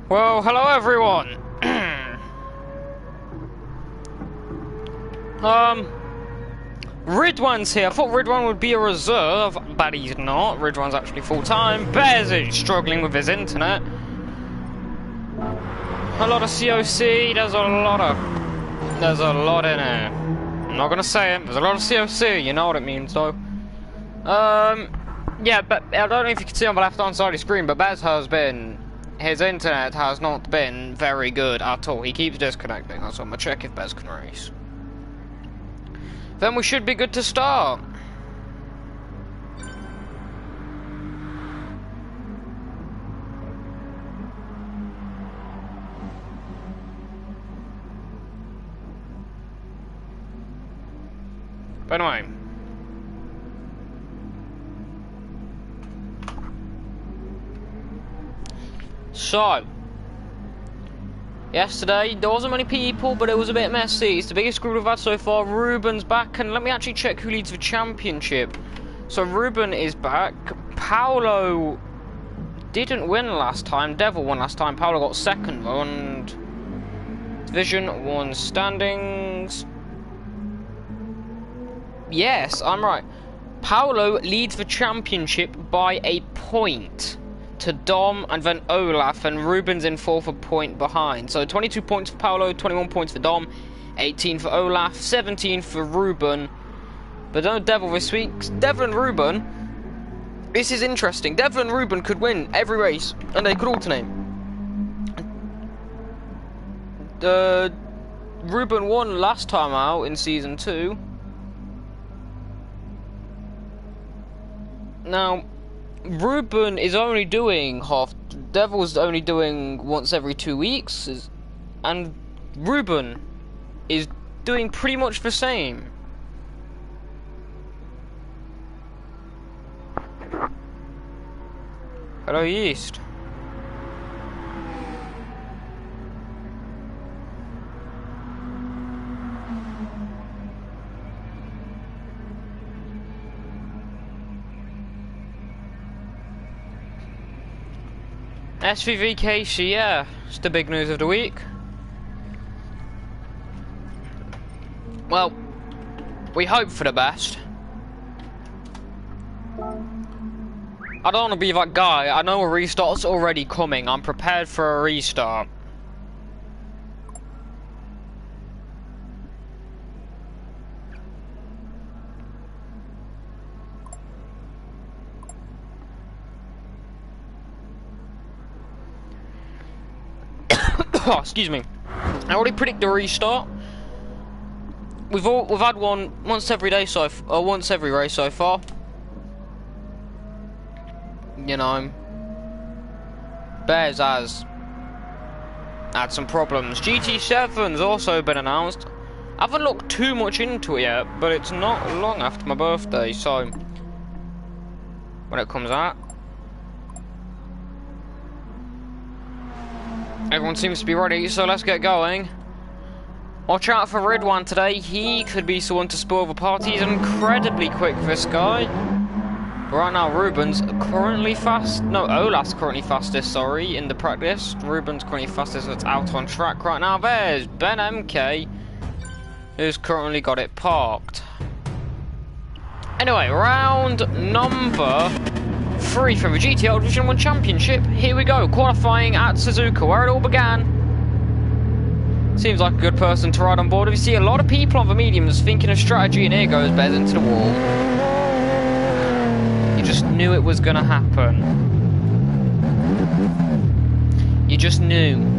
Well, hello everyone. Ridwan's here. I thought Ridwan would be a reserve, but he's not. Ridwan's actually full-time. Bez is struggling with his internet. A lot of COC. There's a lot in it. I'm not gonna say it. There's a lot of COC. You know what it means, though. Yeah, but I don't know if you can see on the left-hand side of the screen, but Bez has been. His internet has not been very good at all. He keeps disconnecting, so I'm gonna check if Bez can race. Then we should be good to start. But anyway. So, yesterday there wasn't many people, but it was a bit messy. It's the biggest group we've had so far. Ruben's back, and let me actually check who leads the championship. So Ruben is back. Paolo didn't win last time. Devil won last time. Paolo got second though, and Division 1 standings. Yes, I'm right. Paolo leads the championship by a point to Dom and then Olaf, and Ruben's in fourth, a point behind. So 22 points for Paolo, 21 points for Dom, 18 for Olaf, 17 for Ruben. But no Devil this week. Devil and Ruben, this is interesting. Devil and Ruben could win every race, and they could alternate. Ruben won last time out in Season 2. Now, Ruben is only doing half. Devil's only doing once every 2 weeks, and Ruben is doing pretty much the same. Hello, Yeast. SVV Casey, yeah, it's the big news of the week. Well, we hope for the best. I don't want to be that guy. I know a restart's already coming. I'm prepared for a restart. Oh, excuse me. I already predict the restart. We've had one once every day once every race so far. You know, Bears has had some problems. GT7's also been announced. I haven't looked too much into it yet, but it's not long after my birthday, so when it comes out, everyone seems to be ready, so let's get going. Watch out for Ridwan today. He could be someone to spoil the party. He's incredibly quick, this guy. But right now, Ruben's currently fast. No, Olaf's currently fastest, sorry, in the practice. Ruben's currently fastest, so it's out on track right now. There's Ben MK, who's currently got it parked. Anyway, round number 3 for the GTEL Division 1 Championship. Here we go, qualifying at Suzuka, where it all began. Seems like a good person to ride on board. We see a lot of people on the mediums thinking of strategy, and here goes Bez into the wall. You just knew it was gonna happen. You just knew.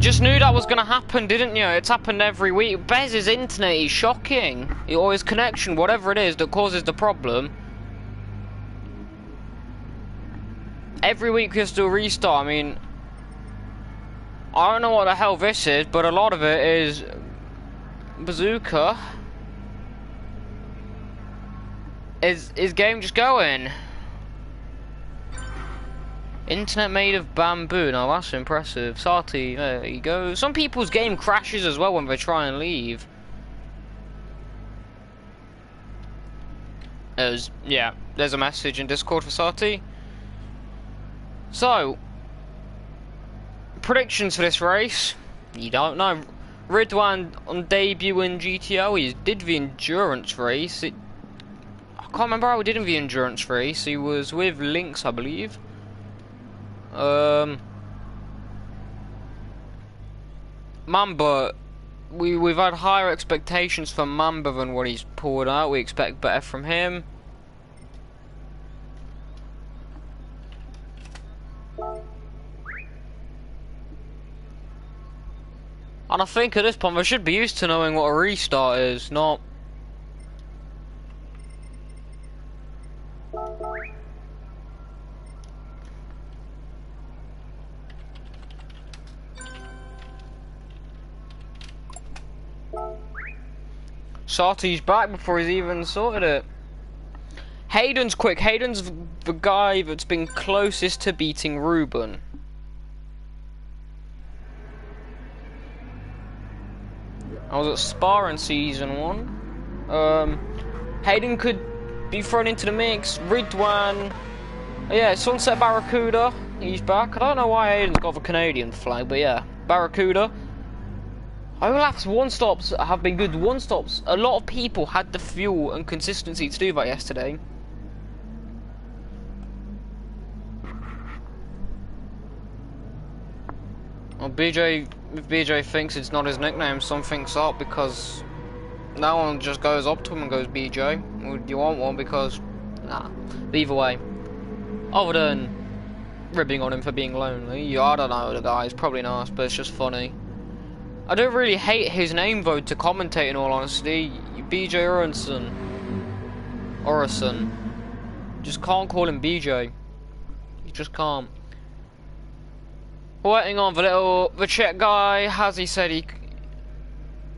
Just knew that was gonna happen, didn't you? It's happened every week. Bez's internet is shocking. Or his connection, whatever it is that causes the problem. Every week he has to restart. I mean, I don't know what the hell this is, but a lot of it is Bazooka. Is game just going? Internet made of bamboo. Now that's impressive. Sati, there you go. Some people's game crashes as well when they try and leave. Yeah, there's a message in Discord for Sati. So, predictions for this race? You don't know. Ridwan on debut in GTO, he did the endurance race. I can't remember how he did in the endurance race. He was with Lynx, I believe. Mamba, we've had higher expectations for Mamba than what he's pulled out. We expect better from him. And I think at this point we should be used to knowing what a restart is, not... Sati's back before he's even sorted it. Hayden's quick. Hayden's the guy that's been closest to beating Ruben. I was at Spa in Season 1. Hayden could be thrown into the mix. Ridwan. Yeah, Sunset Barracuda. He's back. I don't know why Hayden's got the Canadian flag, but yeah. Barracuda. Olaf's one-stops have been good one-stops. A lot of people had the fuel and consistency to do that yesterday. Well, if BJ thinks it's not his nickname, something's up because no one just goes up to him and goes BJ. Would you want one? Because, nah. But either way, other than ribbing on him for being lonely, I don't know, the guy's probably nice, but it's just funny. I don't really hate his name though to commentate in all honesty. BJ Orison. Just can't call him BJ. You just can't. Waiting on the Czech guy. Has he said he...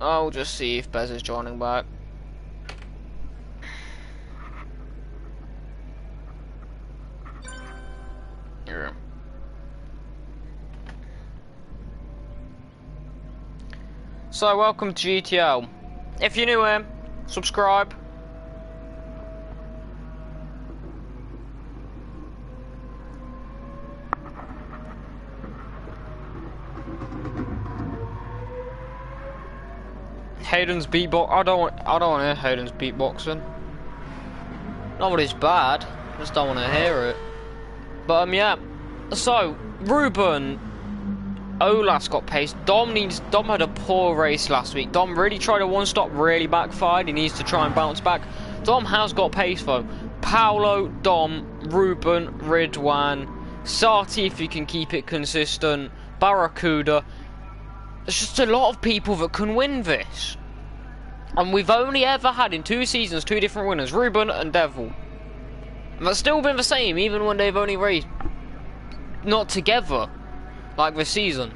I'll just see if Bez is joining back. Yeah. So, welcome to GTL. If you're new here, subscribe. Hayden's beatbox. I don't want to hear Hayden's beatboxing. Not that it's bad. I just don't want to hear it. But yeah. So Ruben, Olaf's got pace. Dom had a poor race last week. Dom really tried a one-stop, really backfired. He needs to try and bounce back. Dom has got pace though. Paolo, Dom, Ruben, Ridwan, Sati if you can keep it consistent, Barracuda. There's just a lot of people that can win this. And we've only ever had in 2 seasons 2 different winners, Ruben and Devil. And that's still been the same even when they've only raced not together like this season.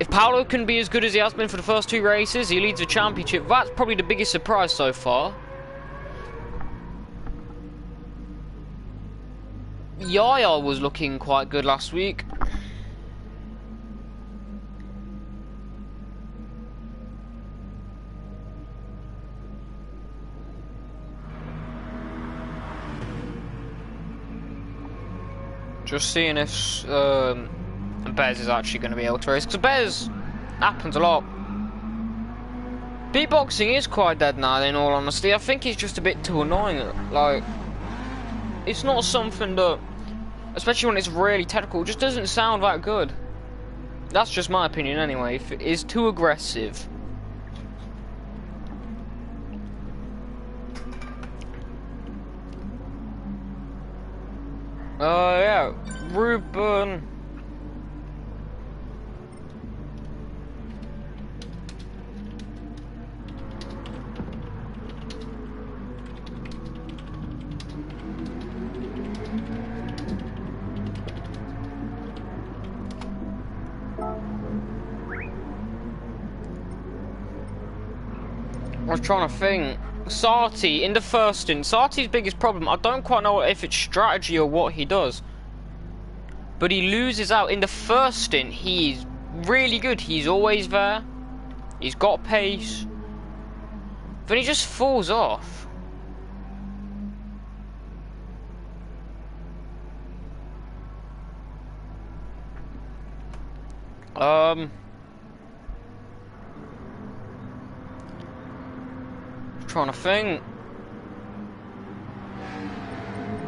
If Paolo can be as good as he has been for the first 2 races, he leads the championship. That's probably the biggest surprise so far. Yaya was looking quite good last week. Just seeing if Bez is actually going to be able to race, because Bez happens a lot. Beatboxing is quite dead now, in all honesty. I think he's just a bit too annoying. Like, it's not something that, especially when it's really technical, it just doesn't sound that good. That's just my opinion anyway. If it is too aggressive. Yeah, Ruben. I was trying to think. Sati in the first stint. Sati's biggest problem, I don't quite know if it's strategy or what he does, but he loses out in the first stint. He's really good. He's always there. He's got pace. Then he just falls off. Trying to think.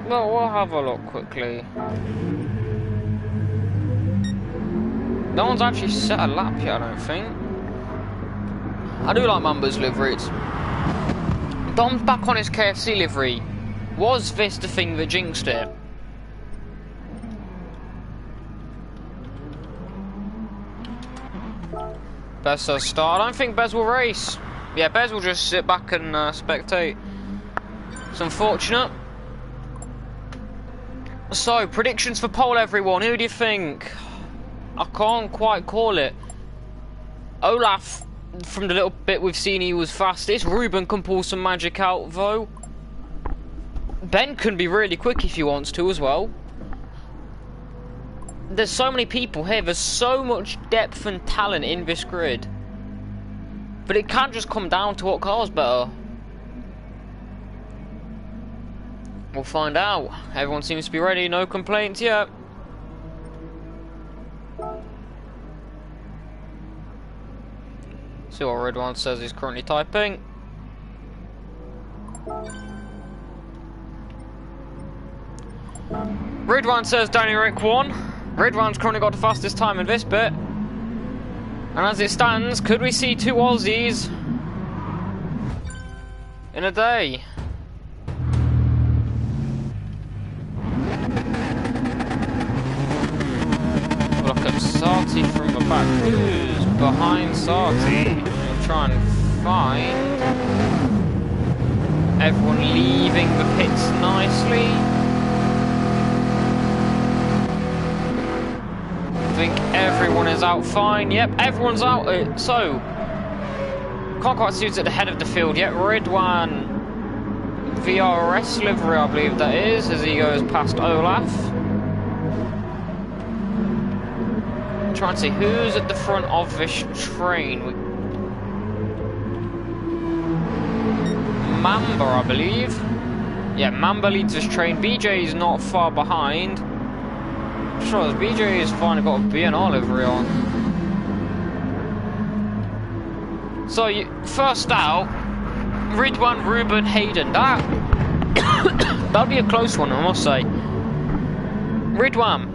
Well, we'll have a look quickly. No one's actually set a lap yet, I don't think. I do like Mamba's livery. Dom's back on his KFC livery. Was this the thing that jinxed it? Bez does start. I don't think Bez will race. Yeah, Bez will just sit back and spectate. It's unfortunate. So, predictions for pole, everyone. Who do you think? I can't quite call it. Olaf, from the little bit we've seen, he was fastest. Ruben can pull some magic out, though. Ben can be really quick if he wants to as well. There's so many people here. There's so much depth and talent in this grid. But it can't just come down to what car's better. We'll find out. Everyone seems to be ready. No complaints yet. See what Ridwan says he's currently typing. Ridwan says Danny Rick won. Ridwan's currently got the fastest time in this bit. And as it stands, could we see 2 Aussies in a day? Look at Sati from the back. Who's behind Sati? We'll try and find everyone leaving the pits nicely. I think everyone is out fine. Yep, everyone's out. So, can't quite see who's at the head of the field yet. Ridwan, VRS livery, I believe that is, as he goes past Olaf. Trying to see who's at the front of this train. Mamba, I believe. Yeah, Mamba leads this train. BJ is not far behind. Sure, BJ has finally got a BNR livery on. So, first out, Ridwan, Ruben, Hayden. That'll be a close one, I must say. Ridwan.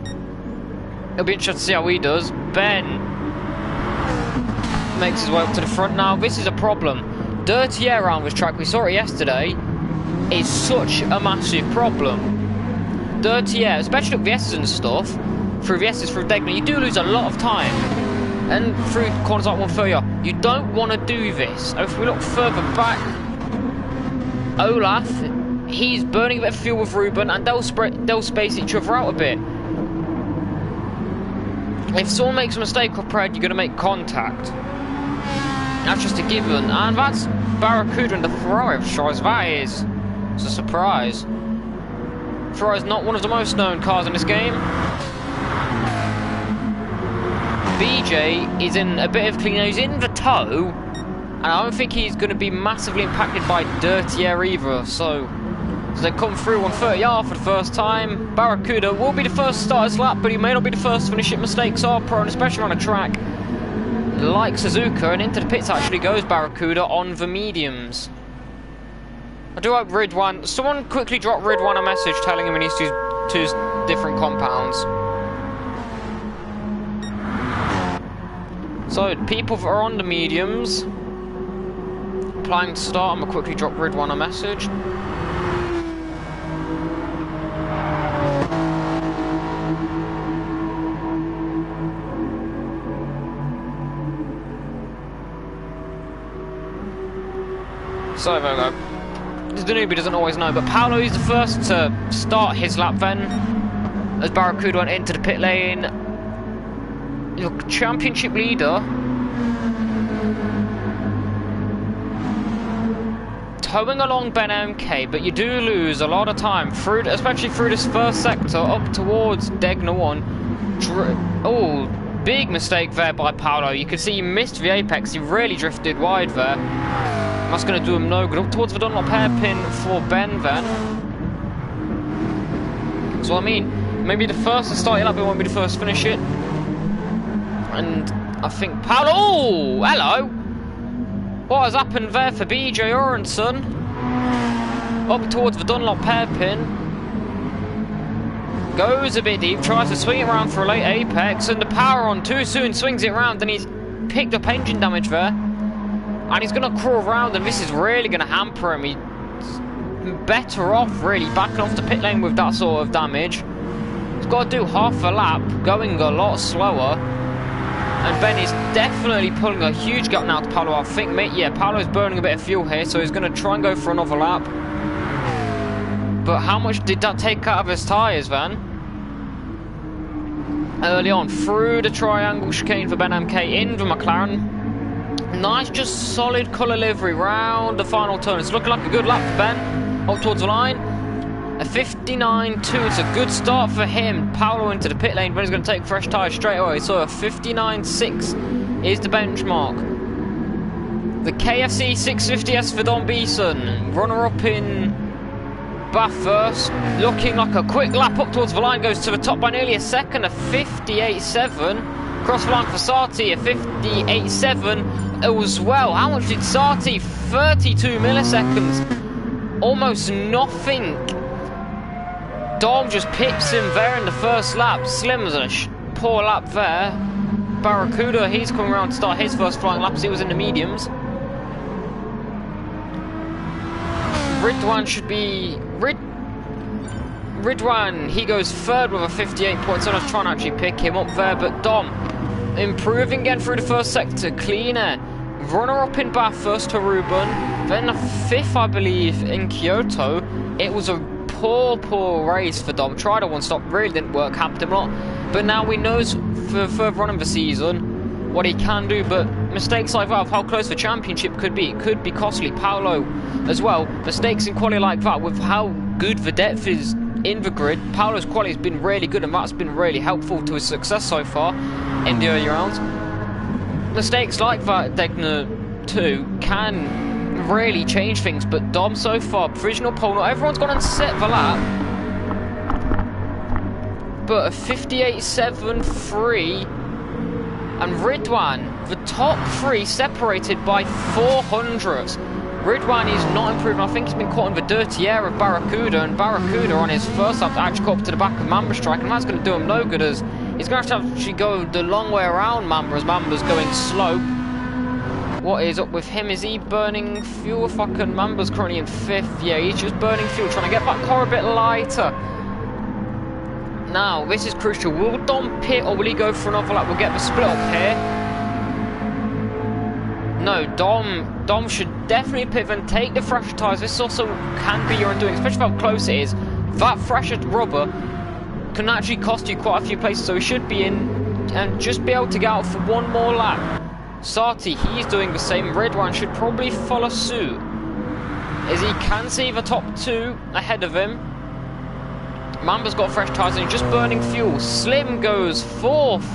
It'll be interesting to see how he does. Ben makes his way up to the front now. This is a problem. Dirty air around this track, we saw it yesterday, is such a massive problem. Dirty air, especially up VSs and stuff, through VSs, through Degner, you do lose a lot of time. And through corners like 130, you don't want to do this. If we look further back, Olaf, he's burning a bit of fuel with Ruben, and they'll space each other out a bit. If someone makes a mistake up ahead, you're going to make contact. That's just a given, and that's Barracuda and the Ferrari of Charles. That is, it's a surprise. Ferrari is not one of the most known cars in this game. BJ is in a bit of clean air. He's in the tow, and I don't think he's going to be massively impacted by dirty air either. So they come through 130R for the first time. Barracuda will be the first to start his lap, but he may not be the first to finish it. Mistakes are prone, especially on a track like Suzuka, and into the pits actually goes Barracuda on the mediums. I do hope Ridwan, someone quickly drop Ridwan a message telling him he needs to use 2 different compounds. So, people that are on the mediums, planning to start, I'm going to quickly drop Ridwan a message. So there we go. The newbie doesn't always know, but Paolo is the first to start his lap then, as Barracuda went into the pit lane. Your championship leader towing along Ben MK, but you do lose a lot of time, through, especially through this first sector, up towards Degner 1. Oh, big mistake there by Paolo. You could see he missed the apex, he really drifted wide there. That's going to do him no good. Up towards the Dunlop hairpin for Ben then. So I mean, maybe the first to start it up, it won't be the first to finish it. And I think Paolo, oh, hello! What has happened there for BJ Orenson? Up towards the Dunlop hairpin. Goes a bit deep, tries to swing it around for a late apex, and the power on too soon swings it around, and he's picked up engine damage there. And he's going to crawl around, and this is really going to hamper him. He's better off, really, backing off the pit lane with that sort of damage. He's got to do half a lap, going a lot slower. And Ben is definitely pulling a huge gap now to Paolo. I think, yeah, Paolo's burning a bit of fuel here, so he's going to try and go for another lap. But how much did that take out of his tyres, then? Early on, through the triangle chicane for Ben MK, in the McLaren. Nice, just solid colour livery round the final turn. It's looking like a good lap for Ben, up towards the line. A 59.2, it's a good start for him. Paolo into the pit lane, but he's going to take fresh tyres straight away. So a 59.6 is the benchmark. The KFC 650S for Don Beeson, runner-up in Bathurst, looking like a quick lap up towards the line, goes to the top by nearly a second, a 58.7. Cross the line for Sati, a 58.7 as well. How much did Sati? 32 milliseconds. Almost nothing. Dom just pips him there in the first lap. Slim's a poor lap there. Barracuda, he's coming around to start his first flying lap as he was in the mediums. Ridwan should be... Ridwan, he goes third with a 58.7. I was trying to actually pick him up there, but Dom improving again through the first sector. Cleaner. Runner-up in Bathurst to Ruben. Then a 5th, I believe, in Kyoto. It was a poor race for Dom. Tried a one-stop, really didn't work, hampered him a lot. But now we know for further on in the season what he can do, but mistakes like that of how close the championship could be, it could be costly. Paolo as well, mistakes in quality like that with how good the depth is in the grid. Paolo's quality has been really good, and that's been really helpful to his success so far in the early rounds. Mistakes like that, Degner 2, can really change things, but Dom so far, provisional pole, not everyone's gone and set the lap, but a 58.73 and Ridwan, the top 3 separated by 400. Ridwan is not improving. I think he's been caught in the dirty air of Barracuda, and Barracuda on his first lap actually caught up to the back of Mamba Strike, and that's going to do him no good, as he's going to have to actually go the long way around Mamba, as Mamba's going slow. What is up with him? Is he burning fuel? Fucking Mamba's currently in 5th. Yeah, he's just burning fuel, trying to get that car a bit lighter. Now, this is crucial. Will Dom pit, or will he go for another lap? We'll get the split up here. No, Dom should definitely pit and take the fresher tyres. This also can be your undoing, especially how close it is. That fresher rubber can actually cost you quite a few places, so he should be in and just be able to get out for one more lap. Sati, he's doing the same. Ridwan should probably follow suit, as he can see the top 2 ahead of him. Mamba's got fresh tyres and he's just burning fuel. Slim goes 4th,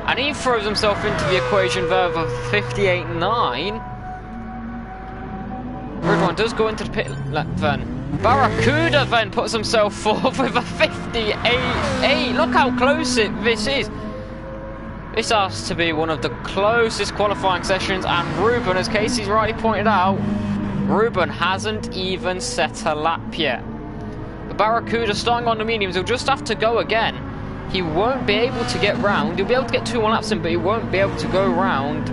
and he throws himself into the equation there of 58.9. Ridwan does go into the pit then. Barracuda then puts himself 4th with a 58.8. Look how close this is. This has to be one of the closest qualifying sessions, and Ruben, as Casey's rightly pointed out, Ruben hasn't even set a lap yet. The Barracuda starting on the mediums, he'll just have to go again. He won't be able to get round. He'll be able to get 2 more laps in, but he won't be able to go round,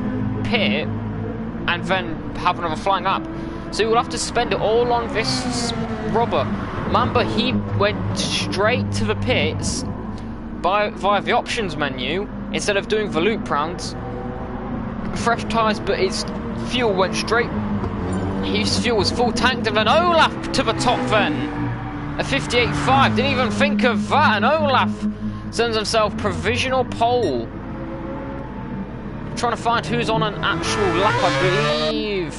pit, and then have another flying lap. So he will have to spend it all on this rubber. Mamba, he went straight to the pits via the options menu instead of doing the loop rounds. Fresh tyres, but his fuel went straight. His fuel was full tanked, and then Olaf to the top then. A 58.5, didn't even think of that, and Olaf sends himself provisional pole. Trying to find who's on an actual lap, I believe.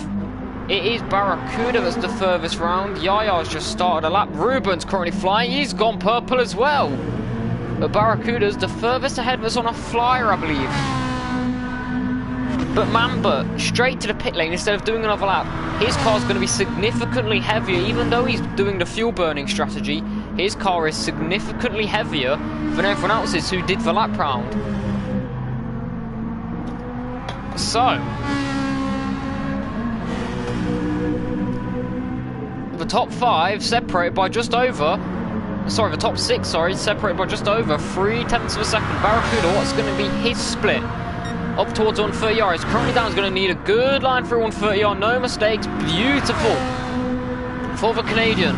It is Barracuda that's the furthest round. Yaya's just started a lap. Ruben's currently flying, he's gone purple as well. But Barracuda's the furthest ahead of us on a flyer, I believe. But Mamba, straight to the pit lane instead of doing another lap. His car's going to be significantly heavier, even though he's doing the fuel burning strategy. His car is significantly heavier than everyone else's who did the lap round. So, the top 5 separated by just over, sorry, the top 6, sorry, separated by just over 3/10 of a second. Barracuda, what's going to be his split? Up towards 130 yards. Currently down is going to need a good line through 130 yard, no mistakes, beautiful for the Canadian.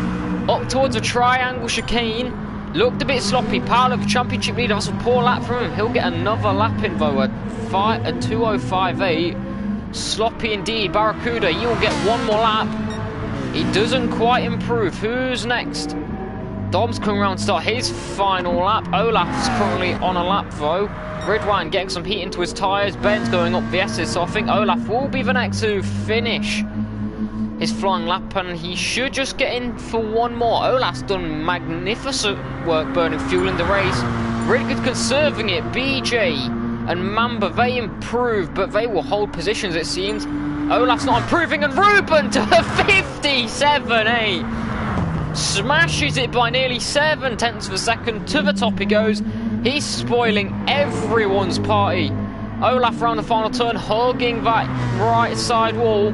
Up towards a triangle chicane, looked a bit sloppy. Paolo, the championship leader, that's a poor lap from him. He'll get another lap in though, a 2:05.8. Sloppy indeed. Barracuda, he'll get one more lap. He doesn't quite improve. Who's next? Dom's coming around to start his final lap. Olaf's currently on a lap though. Ridwan getting some heat into his tyres. Ben's going up the S's, so I think Olaf will be the next to finish his flying lap, and he should just get in for one more. Olaf's done magnificent work burning fuel in the race. Really good conserving it. BJ and Mamba, they improved, but they will hold positions it seems. Olaf's not improving, and Ruben to 57.8. Smashes it by nearly 7/10 of a second. To the top he goes. He's spoiling everyone's party. Olaf round the final turn, hugging that right side wall.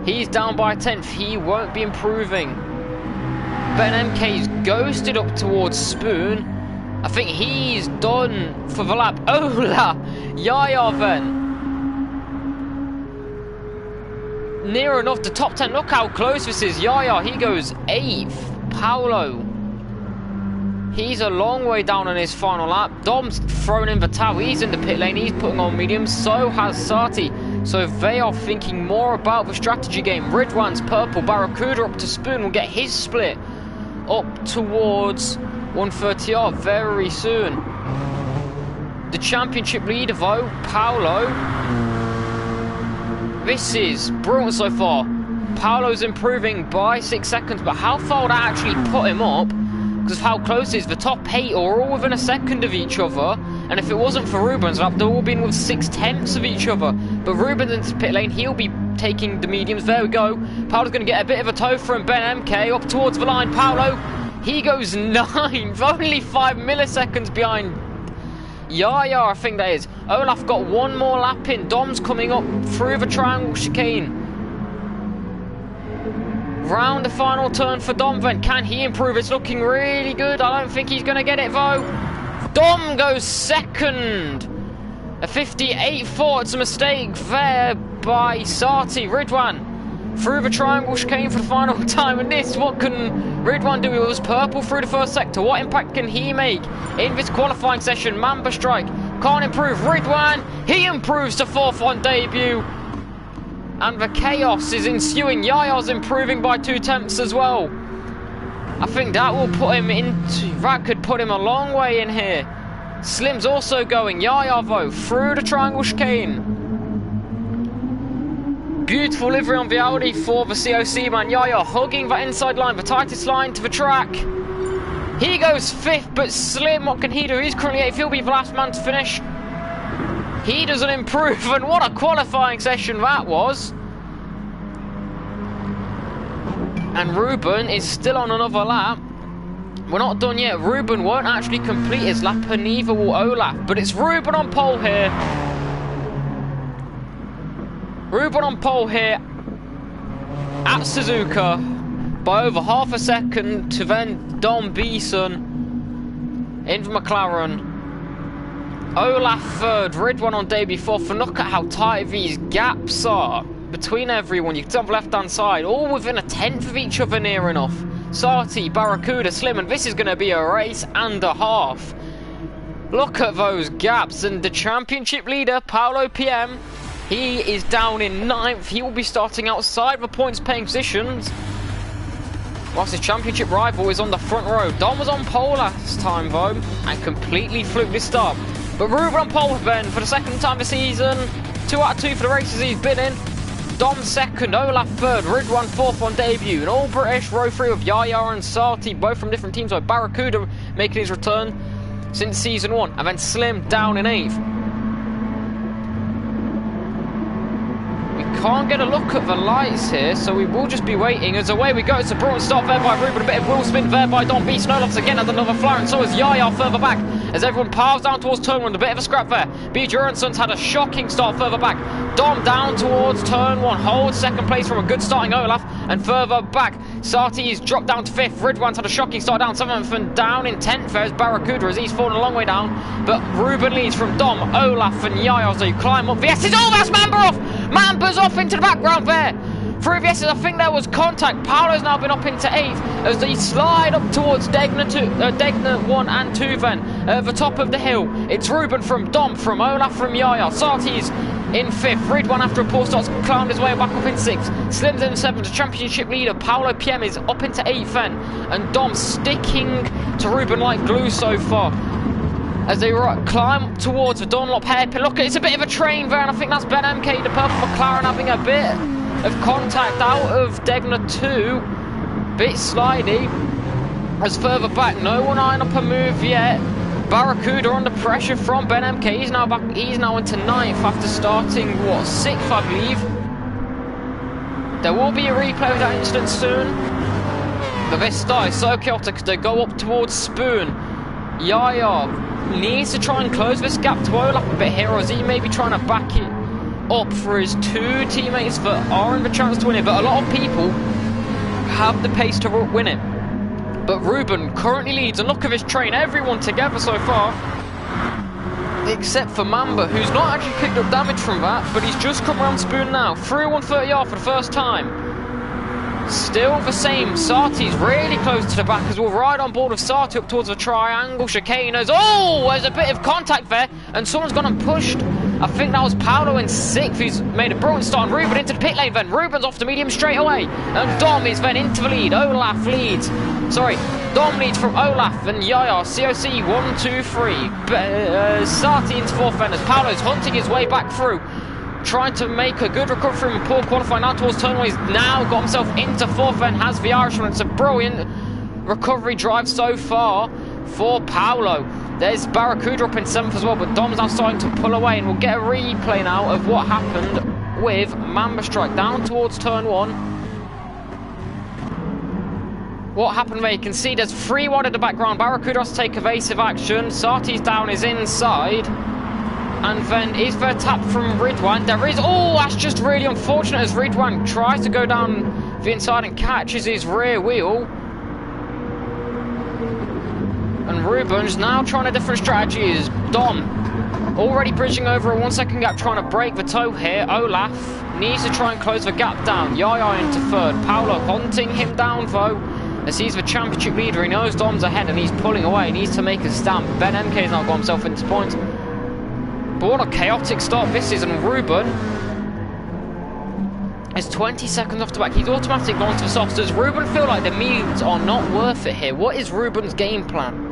He's down by a 10th. He won't be improving. Ben MK's ghosted up towards Spoon. I think he's done for the lap. Ola! Yaya then. Near enough to top 10. Look how close this is. Yaya, he goes 8th. Paolo, he's a long way down on his final lap. Dom's thrown in the towel. He's in the pit lane. He's putting on mediums. So has Sati. So they are thinking more about the strategy game. Ridwan's purple. Barracuda up to Spoon will get his split up towards 130 yard very soon. The championship leader though, Paolo. This is brilliant so far. Paolo's improving by 6 seconds, but how far would that actually put him up? Because of how close it is. The top 8 are all within a second of each other, and if it wasn't for Ruben's lap, they'd all been with 6/10 of each other. But Ruben's into the pit lane, he'll be taking the mediums. There we go. Paolo's going to get a bit of a tow from Ben MK up towards the line. Paolo, he goes 9th, only 5 milliseconds behind Yaya, I think that is. Olaf got one more lap in. Dom's coming up through the triangle chicane. Round the final turn for Dom then. Can he improve? It's looking really good. I don't think he's going to get it though. Dom goes second. A 58.4. It's a mistake there by Sati. Ridwan through the triangle chicane for the final time. And this, what can Ridwan do? It was purple through the first sector. What impact can he make in this qualifying session? Mamba Strike can't improve. Ridwan, he improves to 4th on debut. And the chaos is ensuing. Yaya's improving by 2 tenths as well. I think that will put him into... That could put him a long way in here. Slim's also going. Yaya though, through the triangle chicane. Beautiful livery on the Audi for the COC man. Yaya hugging that inside line, the tightest line to the track. He goes 5th, but Slim, what can he do? He's currently 8th. He'll be the last man to finish. He doesn't improve, and what a qualifying session that was. And Ruben is still on another lap. We're not done yet. Ruben won't actually complete his lap, and neither will Olaf. But it's Ruben on pole here. Ruben on pole here at Suzuka by over half a second to then Dom Beeson in the McLaren. Olaf 3rd, Ridwan on debut 4th, and look at how tight these gaps are between everyone. You can see on the left-hand side, all within a 10th of each other near enough. Sati, Barracuda, Slim, and this is going to be a race and a half. Look at those gaps, and the championship leader, Paolo PM, he is down in 9th. He will be starting outside the points-paying positions, whilst his championship rival is on the front row. Dom was on pole last time, though, and completely fluked this start. But Ruben on pole then for the 2nd time this season. 2 out of 2 for the races he's been in. Dom 2nd, Olaf 3rd, Ridwan 4th on debut. An all-British row 3 of Yaya and Sati, both from different teams, with Barracuda making his return since season 1. And then Slim down in 8th. We can't get a look at the lights here, so we will just be waiting. As away we go, it's a brilliant start there by Ruben, a bit of wheel spin there by Dom. Beast Olaf's again has another flyer, and so is Yaya further back, as everyone piles down towards turn 1. A bit of a scrap there. B. Juranson's had a shocking start further back. Dom down towards turn 1, holds 2nd place from a good starting Olaf, and further back, Sati's dropped down to 5th. Ridwan's had a shocking start down 7th, and down in 10th there's Barracuda, as he's fallen a long way down. But Ruben leads from Dom, Olaf, and Yaya as they climb up. The S's, oh, that's Mamba off! Mamba's off into the background there. Through the S's, I think there was contact. Paolo's now been up into 8th as they slide up towards Degner 1 and 2 then. At the top of the hill, it's Ruben from Dom, from Olaf, from Yaya. Sati's in 5th. Ridwan after a poor start's climbed his way back up in 6th. Slim's in 7th. The championship leader, Paolo PM, is up into 8th then. And Dom sticking to Ruben like glue so far, as they climb up towards the Dunlop hairpin. Look, it's a bit of a train there, and I think that's Ben MK, the purple McLaren, having a bit of contact out of Degner 2. Bit slidey. As further back, no one eyeing up a move yet. Barracuda under pressure from Ben MK. He's now back. He's now into 9th after starting, what, 6th, I believe. There will be a replay of that incident soon. But this start is so chaotic as they go up towards Spoon. Yaya needs to try and close this gap to Olaf a bit here, or is he maybe trying to back it up for his 2 teammates that are in the chance to win it? But a lot of people have the pace to win it. But Ruben currently leads, and look at this train, everyone together so far, except for Mamba, who's not actually picked up damage from that, but he's just come around Spoon now, through 130R for the first time. Still the same. Sati's really close to the back, as we'll ride on board with Sati up towards the triangle chicanes. Oh, there's a bit of contact there, and someone's gone and pushed. I think that was Paolo in 6th, who's made a brilliant start. And Ruben into the pit lane then. Ruben's off the medium straight away, and Dom is then into the lead. Olaf leads. Sorry, Dom leads from Olaf and Yaya. COC 1, 2, 3. Sati into 4th then, as Paolo's hunting his way back through, trying to make a good recovery from a poor qualifying now towards turn 1. He's now got himself into 4th and has the Irishman. It's a brilliant recovery drive so far for Paolo. There's Barracuda up in 7th as well, but Dom's now starting to pull away, and we'll get a replay now of what happened with Mamba Strike down towards turn 1. what happened there. You can see there's 3 wide at the background. Barracuda has to take evasive action. Sati's down his inside. And then is there a tap from Ridwan? There is. Oh, that's just really unfortunate as Ridwan tries to go down the inside and catches his rear wheel. And Rubens now trying a different strategy. Is Dom already bridging over a 1 second gap, trying to break the toe here. Olaf needs to try and close the gap down. Yaya into third. Paolo hunting him down though, as he's the championship leader. He knows Dom's ahead and he's pulling away. He needs to make a stand. Ben MK's not got himself into points. But what a chaotic start this is, and Ruben is 20 seconds off the back. He's automatically gone to the softs. Does Ruben feel like the mediums are not worth it here? What is Ruben's game plan?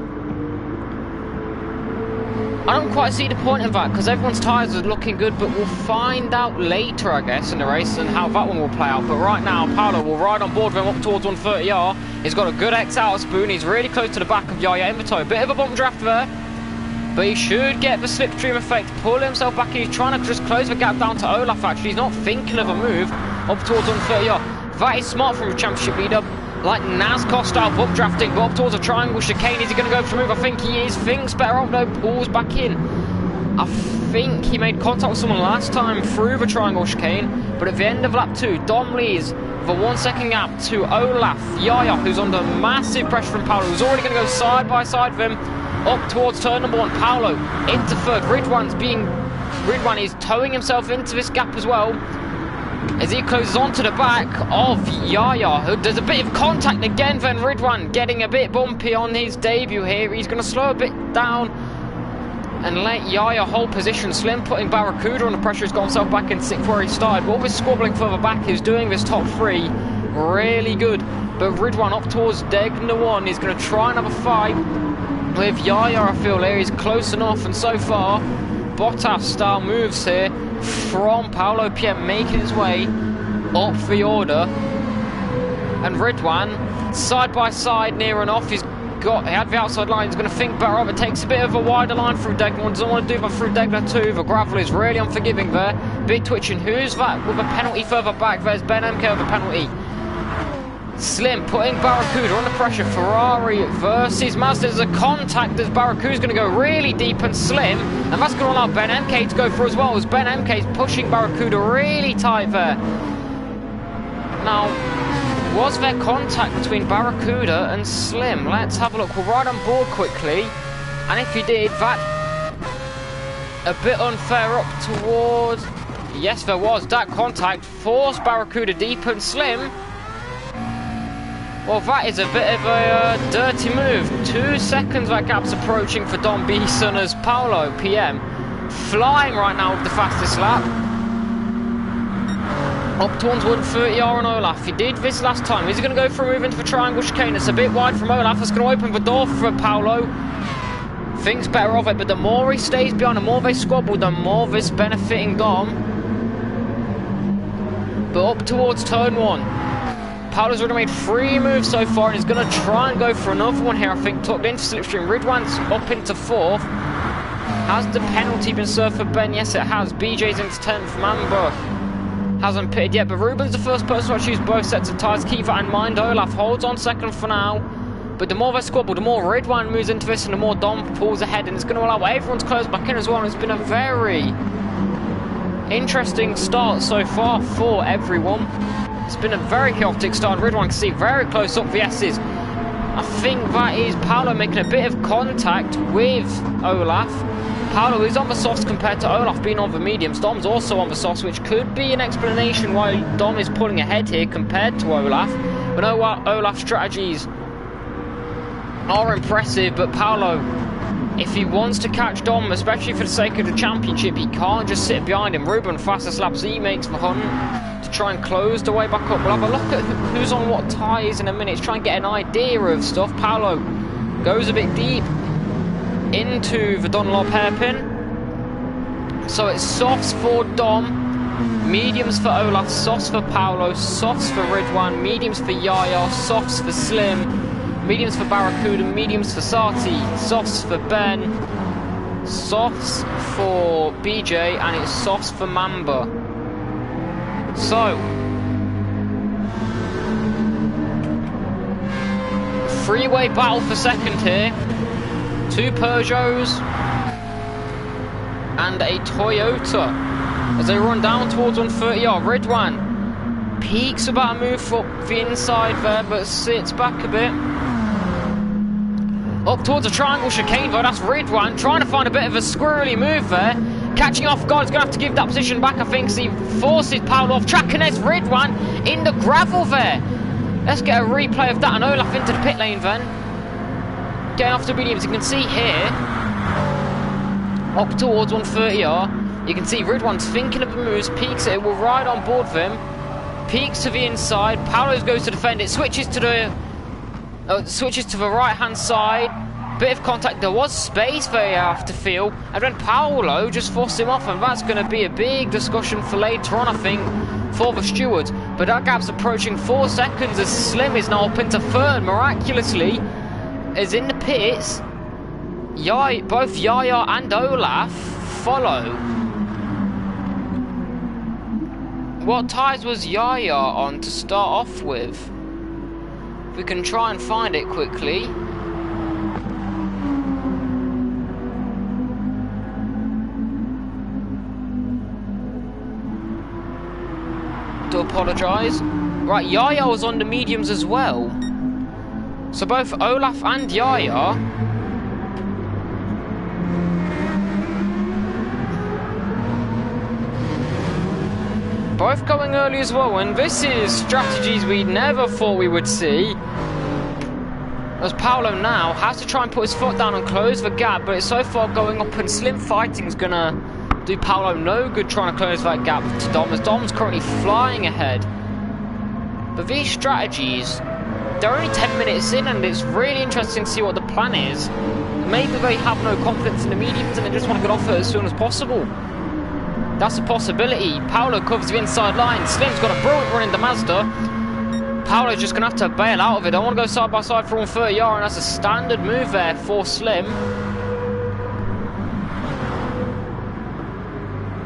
I don't quite see the point of that, because everyone's tyres are looking good, but we'll find out later, I guess, in the race and how that one will play out. But right now, Paolo will ride on board with him up towards 130R. He's got a good X out of spoon. He's really close to the back of Yaya Invito. A bit of a bump draft there, but he should get the slipstream effect, pull himself back. He's trying to just close the gap down to Olaf, actually. He's not thinking of a move up towards 130R. That is smart from a championship leader. Like NASCAR style bump drafting, but up towards a triangle chicane. Is he going to go for a move? I think he is. Thinks better off, no, pulls back in. I think he made contact with someone last time through the triangle chicane, but at the end of lap 2, Dom leads the 1 second gap to Olaf. Yaya, who's under massive pressure from Paolo, who's already going to go side by side with him up towards turn number 1. Paolo into third. Ridwan is towing himself into this gap as well, as he closes onto the back of Yaya. There's a bit of contact again, then Ridwan getting a bit bumpy on his debut here. He's going to slow a bit down and let Yaya hold position. Slim putting Barracuda under pressure. He's got himself back in 6th where he started. But all this squabbling further back is doing this top 3 really good. But Ridwan up towards Degna 1 is going to try and have a fight with Yaya, I feel here. He's close enough, and so far Bottas style moves here from Paolo PM making his way up the order. And Ridwan side by side near enough. He had the outside line. He's going to think better of it. Takes a bit of a wider line through Degna 1. Doesn't want to do that through Degna 2. The gravel is really unforgiving there. Big twitching. Who's that with a penalty further back? There's Ben MK with a penalty. Slim putting Barracuda under pressure. Ferrari versus Mazda. There's a contact as Barracuda's going to go really deep, and Slim, and that's going to allow Ben MK to go through as well, as Ben MK is pushing Barracuda really tight there. Now, was there contact between Barracuda and Slim? Let's have a look. We'll ride on board quickly, and if he did, that a bit unfair up towards... Yes, there was. That contact forced Barracuda deep, and Slim... Well, that is a bit of a dirty move. 2 seconds that gap's approaching for Dom Beeson, as Paolo PM flying right now with the fastest lap. Up towards 130R on Olaf. He did this last time. Is he going to go for a move into the triangle chicane? It's a bit wide from Olaf. That's going to open the door for Paolo. Thinks better of it, but the more he stays behind, the more they squabble, the more this benefiting Dom. But up towards turn 1. Paolo's already made 3 moves so far, and he's going to try and go for another one here, I think. Tucked into slipstream. Ridwan's up into 4th. Has the penalty been served for Ben? Yes, it has. BJ's into 10th. Mambo hasn't pitted yet, but Ruben's the first person to actually use both sets of tyres. Keep that in mind. Olaf holds on 2nd for now. But the more they squabble, the more Ridwan moves into this, and the more Dom pulls ahead, and it's going to allow everyone to close back in as well. And it's been a very interesting start so far for everyone. It's been a very chaotic start. Ridwan can see very close up the S's. I think that is Paolo making a bit of contact with Olaf. Paolo is on the softs compared to Olaf being on the mediums. Dom's also on the softs, which could be an explanation why Dom is pulling ahead here compared to Olaf. But Olaf's strategies are impressive, but Paolo, if he wants to catch Dom, especially for the sake of the championship, he can't just sit behind him. Ruben fastest laps, he makes the hunt to try and close the way back up. We'll have a look at who's on what tyres in a minute, try and get an idea of stuff. Paolo goes a bit deep into the Dunlop hairpin. So it's softs for Dom, mediums for Olaf, softs for Paolo, softs for Ridwan, mediums for Yaya, softs for Slim, mediums for Barracuda, mediums for Sati, softs for Ben, softs for BJ, and it's softs for Mamba. So Three-way battle for second here. Two Peugeots and a Toyota as they run down towards 130 yard. Ridwan peaks about to move up the inside there, but sits back a bit. Up towards a triangle chicane though, that's Ridwan trying to find a bit of a squirrely move there. Catching off guard, he's going to have to give that position back, I think, so he forces Paolo off track, and there's Ridwan in the gravel there. Let's get a replay of that, and Olaf into the pit lane then. Getting off the mediums, you can see here, up towards 130R, you can see Ridwan's thinking of the moves, peeks it, will ride on board with him, peeks to the inside, Paolo goes to defend it, switches to the right hand side, bit of contact, there was space there you have to feel, and then Paolo just forced him off, and that's going to be a big discussion for later on, I think, for the stewards. But that gap's approaching 4 seconds as Slim is now up into third, miraculously, is in the pits. Both Yaya and Olaf follow. What tyres was Yaya on to start off with? We can try and find it quickly. Do apologise. Right, Yaya was on the mediums as well. So both Olaf and Yaya both going early as well, and this is strategies we never thought we would see. As Paolo now has to try and put his foot down and close the gap, but it's so far going up, and Slim Fighting's gonna do Paolo no good trying to close that gap to Dom, as Dom's currently flying ahead. But these strategies, they're only 10 minutes in, and it's really interesting to see what the plan is. Maybe they have no confidence in the mediums and they just want to get off it as soon as possible. That's a possibility. Paolo covers the inside line. Slim's got a brilliant run in the Mazda. Paolo's just going to have to bail out of it. I want to go side by side for 130R, and that's a standard move there for Slim.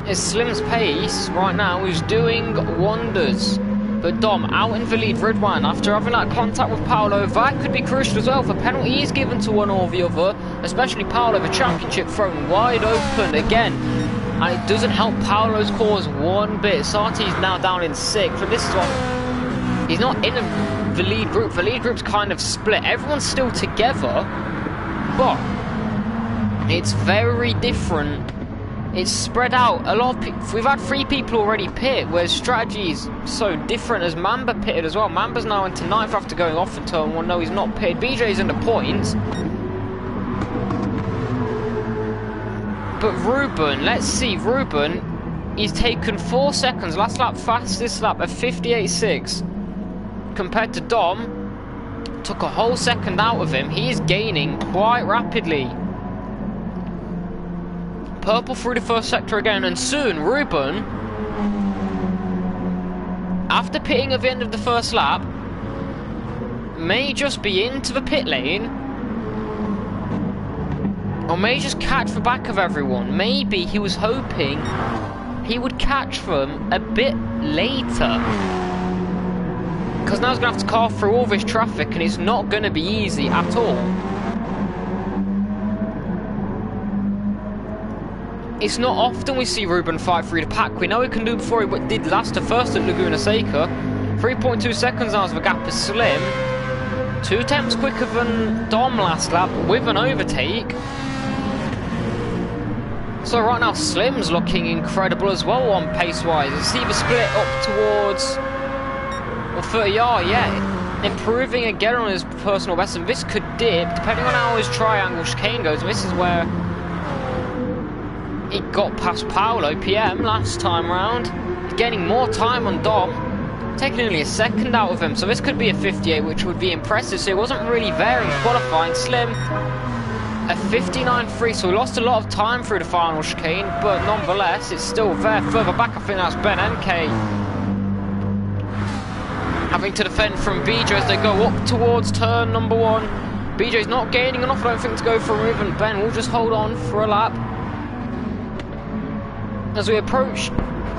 It's Slim's pace right now is doing wonders. But Dom out in the lead, Ridwan, after having that contact with Paolo, that could be crucial as well for penalties given to one or the other, especially Paolo, the championship thrown wide open again. And it doesn't help Paolo's cause one bit. Sarti's now down in 6th, and this is what he's not in the lead group. The lead group's kind of split. Everyone's still together, but it's very different. It's spread out. A lot of we've had 3 people already pit, whereas strategy's so different, as Mamba pitted as well. Mamba's now into 9th after going off in turn 1. No, he's not pitted. BJ's in the points. But Ruben, let's see, Ruben, he's taken 4 seconds. Last lap, fastest lap, at 58.6. Compared to Dom, took a whole second out of him. He is gaining quite rapidly. Purple through the first sector again, and soon Ruben, after pitting at the end of the first lap, may just be into the pit lane, or may just catch the back of everyone. Maybe he was hoping he would catch them a bit later, because now he's going to have to carve through all this traffic, and it's not going to be easy at all. It's not often we see Ruben fight through the pack. We know he can do before he did last to first at Laguna Seca. 3.2 seconds now as the gap is Slim. 2 attempts quicker than Dom last lap with an overtake. So right now Slim's looking incredible as well on pace-wise. You see the split up towards 30R, yeah. Improving again on his personal best, and this could dip depending on how his triangle chicane goes. And this is where he got past Paolo PM last time round. He's gaining more time on Dom, taking only a second out of him, so this could be a 58, which would be impressive. So he wasn't really there in qualifying. Slim a 59.3, so he lost a lot of time through the final chicane, but nonetheless it's still there. Further back, I think that's Ben MK having to defend from BJ as they go up towards turn number 1. BJ's not gaining enough, I don't think, to go for a move, and Ben will just hold on for a lap. As we approach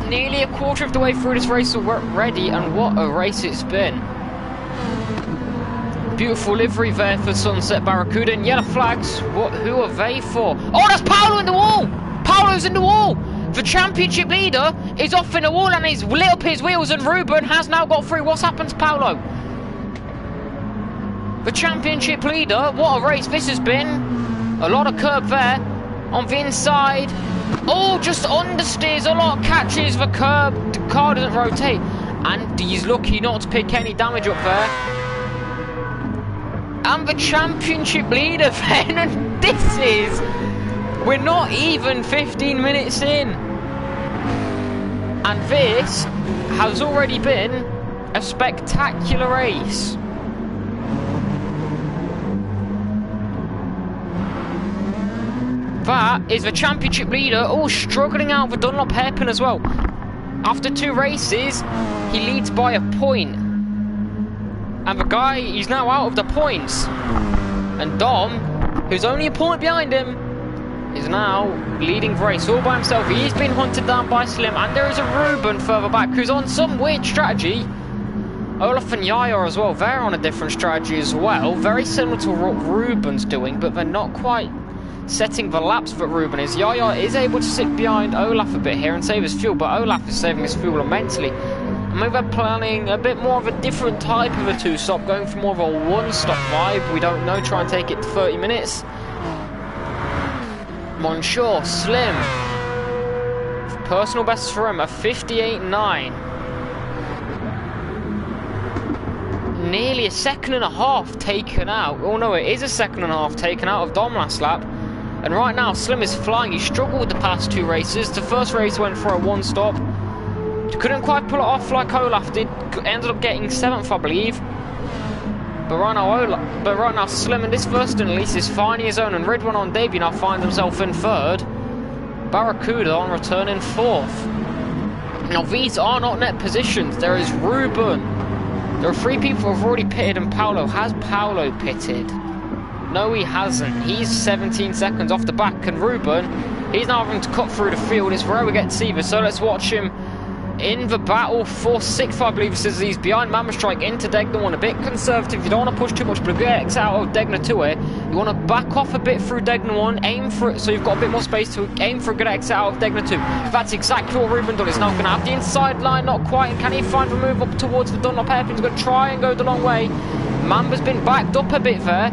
nearly a quarter of the way through this race already, and what a race it's been. Beautiful livery there for Sunset Barracuda and yellow flags. Who are they for? Oh, that's Paolo in the wall! Paolo's in the wall! The championship leader is off in the wall and he's lit up his wheels, and Ruben has now got through. What's happened to Paolo? The championship leader, what a race this has been. A lot of curb there on the inside. Oh, just understeers, a lot of catches, the curb, the car doesn't rotate. And he's lucky not to pick any damage up there. And the championship leader then, and this is... We're not even 15 minutes in. And this has already been a spectacular race. That is the championship leader, struggling out with Dunlop hairpin as well. After 2 races, he leads by a point. And the guy, he's now out of the points. And Dom, who's only a point behind him, is now leading the race all by himself. He's been hunted down by Slim, and there is a Ruben further back who's on some weird strategy. Olaf and Yaya as well, they're on a different strategy as well. Very similar to what Ruben's doing, but they're not quite setting the laps that Ruben is. Yaya is able to sit behind Olaf a bit here and save his fuel, but Olaf is saving his fuel immensely. And maybe they're planning a bit more of a different type of a 2-stop, going for more of a 1-stop vibe. We don't know, try and take it to 30 minutes. Monsieur, Slim. Personal best for him, a 58.9. Nearly a second and a half taken out. Oh no, it is a second and a half taken out of Dom last lap. And right now, Slim is flying. He struggled the past 2 races. The first race went for a 1-stop. Couldn't quite pull it off like Olaf did. Ended up getting 7th, I believe. But right now, Slim in this first and at least is finding his own. And Ridwan on debut now finds himself in 3rd. Barracuda on return in 4th. Now these are not net positions. There is Ruben. There are 3 people who have already pitted, and Paolo. Has Paolo pitted? No, he hasn't. He's 17 seconds off the back, and Ruben, he's now having to cut through the field. It's rare we get to see this, so let's watch him in the battle for 6th, I believe. Says he's behind Mama Strike into Degner 1. A bit conservative. You don't want to push too much, but get out of Degner 2 here. You want to back off a bit through Degner 1, aim for it, so you've got a bit more space to aim for a good exit out of Degner 2. That's exactly what Ruben done. He's now going to have the inside line, not quite. And can he find the move up towards the Dunlop hairpin? He's going to try and go the long way. Mamba's been backed up a bit there,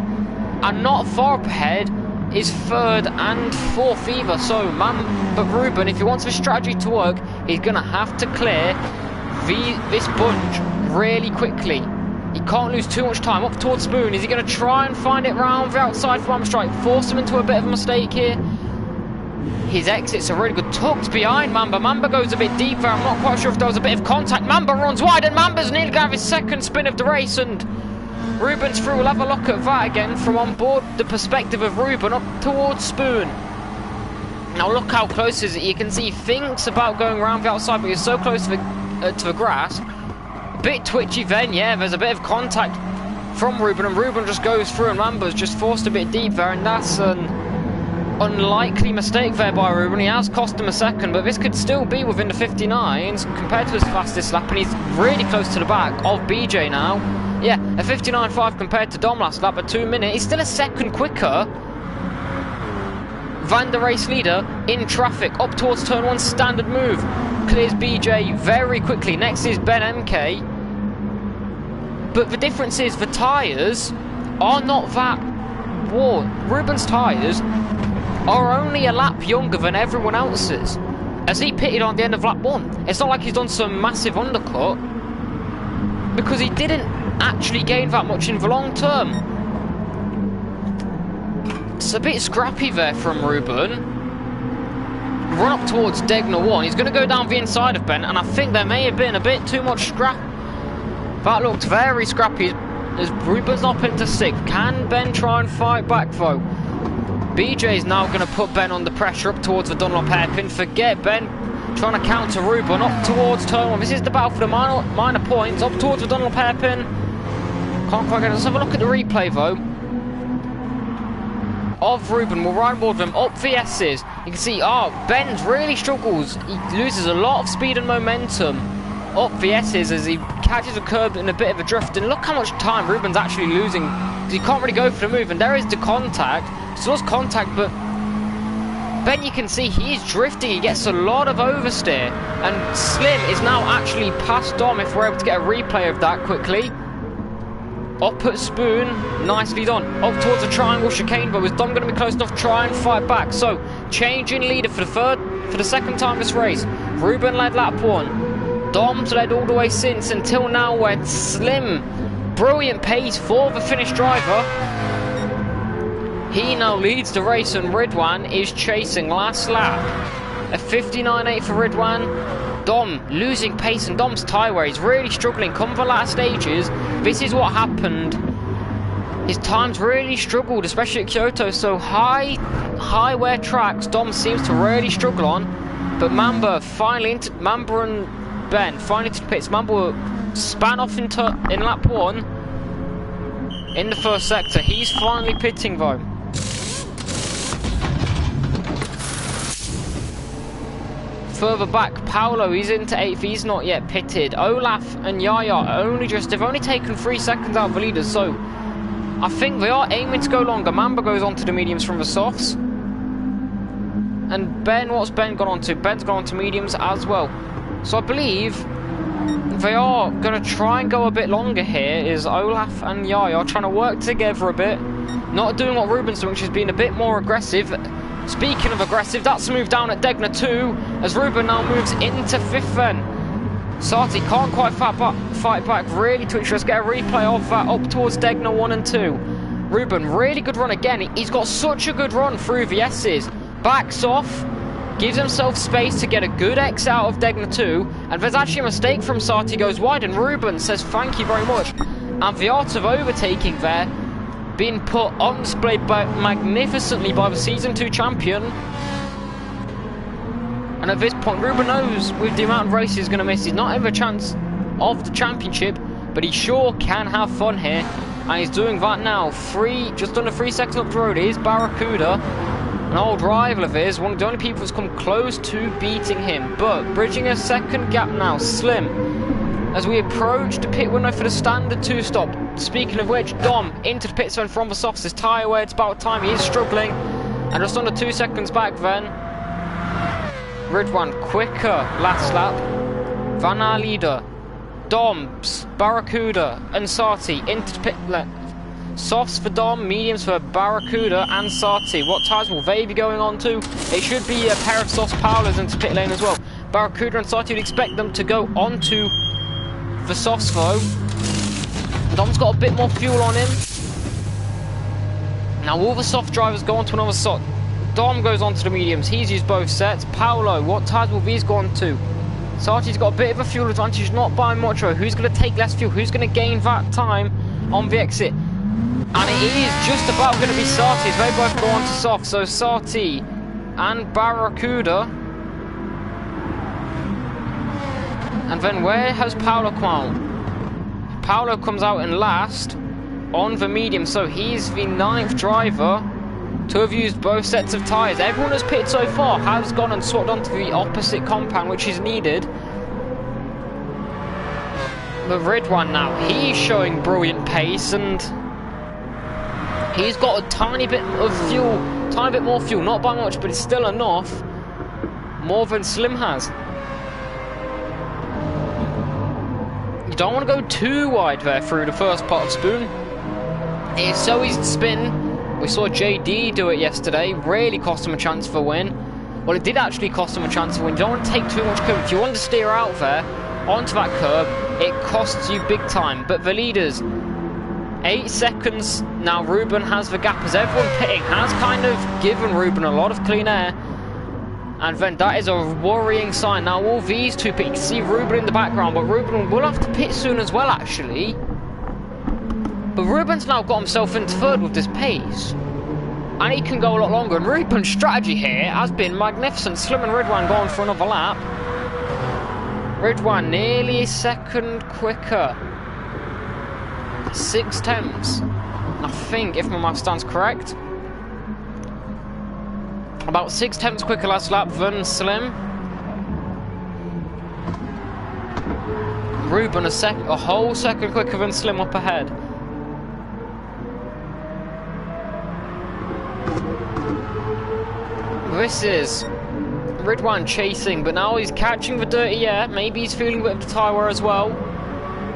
and not far up ahead is 3rd and 4th either. So but Ruben, if he wants the strategy to work, he's going to have to clear this bunch really quickly. He can't lose too much time. Up towards Spoon. Is he going to try and find it round the outside for Strike? Force him into a bit of a mistake here. His exits are really good. Tucked behind Mamba. Mamba goes a bit deeper. I'm not quite sure if there was a bit of contact. Mamba runs wide, and Mamba's nearly going to have his 2nd spin of the race, and Ruben's through. We'll have a look at that again from on board the perspective of Ruben up towards Spoon. Now look how close is it. You can see he thinks about going around the outside, but he's so close to the grass. A bit twitchy then, yeah, there's a bit of contact from Ruben, and Ruben just goes through, and Mamba's just forced a bit deep there, and that's an unlikely mistake there by Ruben. He has cost him a 2nd, but this could still be within the 59s compared to his fastest lap, and he's really close to the back of BJ now. Yeah, a 59.5 compared to Dom last lap, but 2 minutes. He's still a 2nd quicker than the race leader in traffic. Up towards turn 1, standard move. Clears BJ very quickly. Next is Ben MK. But the difference is the tyres are not that worn. Ruben's tyres are only a lap younger than everyone else's, as he pitted on the end of lap 1. It's not like he's done some massive undercut, because he didn't actually gain that much in the long term. It's a bit scrappy there from Ruben. Run up towards Degner 1. He's going to go down the inside of Ben, and I think there may have been a bit too much scrap. That looked very scrappy as Ruben's up into 6th. Can Ben try and fight back though? BJ's now going to put Ben under pressure up towards the Dunlop hairpin. Forget Ben trying to counter Ruben up towards turn 1. This is the battle for the minor points. Up towards the Dunlop hairpin. Can't quite get it. Let's have a look at the replay though of Ruben. We'll ride board them up the S's. You can see, Ben's really struggles. He loses a lot of speed and momentum up VS's as he catches a curb in a bit of a drift. And look how much time Ruben's actually losing, because he can't really go for the move. And there is the contact. Still has contact, but Ben, you can see he's drifting. He gets a lot of oversteer. And Slim is now actually past Dom, if we're able to get a replay of that quickly. Up at Spoon, nicely done. Up towards the triangle chicane, but was Dom going to be close enough to try and fight back? So, change in leader for the second time this race. Ruben led lap 1. Dom's led all the way since, until now where Slim, brilliant pace for the Finnish driver. He now leads the race, and Ridwan is chasing last lap. A 59.8 for Ridwan. Dom losing pace, and Dom's tyre wear. He's really struggling. Come the last stages, this is what happened. His times really struggled, especially at Kyoto. So high wear tracks, Dom seems to really struggle on. But Mamba and Ben finally to the pits. Mamba span off in lap 1 in the first sector. He's finally pitting though. Further back, Paolo, he's into 8th, he's not yet pitted. Olaf and Yaya they've only taken 3 seconds out of the leaders, so I think they are aiming to go longer. Mamba goes on to the mediums from the softs. And Ben, what's Ben gone on to? Ben's gone on to mediums as well. So I believe they are going to try and go a bit longer here, is Olaf and Yaya trying to work together a bit. Not doing what Ruben's doing, which is being a bit more aggressive. Speaking of aggressive, that's a move down at Degner 2, as Ruben now moves into 5th then. Sati can't quite fight back, really twitchy. Let's get a replay of that up towards Degner 1 and 2. Ruben, really good run again. He's got such a good run through the S's. Backs off, gives himself space to get a good X out of Degner 2, and there's actually a mistake from Sati, goes wide, and Ruben says thank you very much. And the art of overtaking there, being put on display magnificently by the Season 2 champion. And at this point, Ruben knows with the amount of races he's going to miss, he's not ever a chance of the championship, but he sure can have fun here. And he's doing that now. Just under 3 seconds up the road is Barracuda, an old rival of his, one of the only people that's come close to beating him. But bridging a second gap now, Slim, as we approach the pit window for the standard 2-stop. Speaking of which, Dom into the pit zone from the softs. His tyre wear, it's about time. He is struggling. And just under 2 seconds back then, Ridwan quicker last lap. Van our leader. Dom's, Barracuda and Sati into the pit lane. Softs for Dom, mediums for Barracuda and Sati. What tyres will they be going on to? It should be a pair of softs Paolo's into pit lane as well. Barracuda and Sati would expect them to go on to the softs though. Dom's got a bit more fuel on him. Now all the soft drivers go on to another soft. Dom goes on to the mediums. He's used both sets. Paolo, what tyres will these go on to? Sati's got a bit of a fuel advantage, not by much. Who's going to take less fuel? Who's going to gain that time on the exit? And it is just about going to be Sati as they both go on to soft. So Sati and Barracuda. And then where has Paolo come out? Paolo comes out in last on the medium, so he's the 9th driver to have used both sets of tyres. Everyone who's pitted so far has gone and swapped onto the opposite compound, which is needed. The Ridwan now, he's showing brilliant pace, and he's got a tiny bit of fuel, tiny bit more fuel, not by much, but it's still enough, more than Slim has. You don't want to go too wide there through the first part of Spoon. It's so easy to spin. We saw JD do it yesterday, really cost him a chance for a win. Well, it did actually cost him a chance to win. You don't want to take too much curve. If you want to steer out there onto that curb, it costs you big time. But the leaders, 8 seconds now. Ruben has the gap as everyone pitting has kind of given Ruben a lot of clean air. And then that is a worrying sign. Now all these two pit, you can see Ruben in the background, but Ruben will have to pit soon as well actually. But Ruben's now got himself into 3rd with this pace. And he can go a lot longer. And Ruben's strategy here has been magnificent. Slim and Ridwan going for another lap. Ridwan nearly a second quicker. 6 tenths. I think, if my math stands correct. About 6 tenths quicker last lap than Slim. Ruben a whole second quicker than Slim up ahead. This is Ridwan chasing, but now he's catching the dirty air. Maybe he's feeling a bit of the tyre wear as well.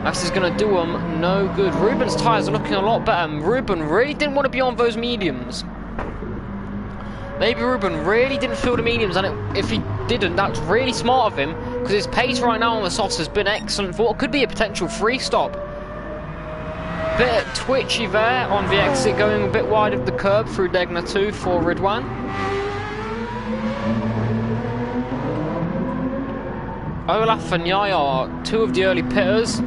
This is going to do him no good. Ruben's tyres are looking a lot better. Ruben really didn't want to be on those mediums. Maybe Ruben really didn't feel the mediums, and if he didn't, that's really smart of him, because his pace right now on the softs has been excellent for what could be a potential free stop. Bit twitchy there on the exit, going a bit wide of the curb through Degner 2 for Ridwan. Olaf and Yaya are two of the early pitters.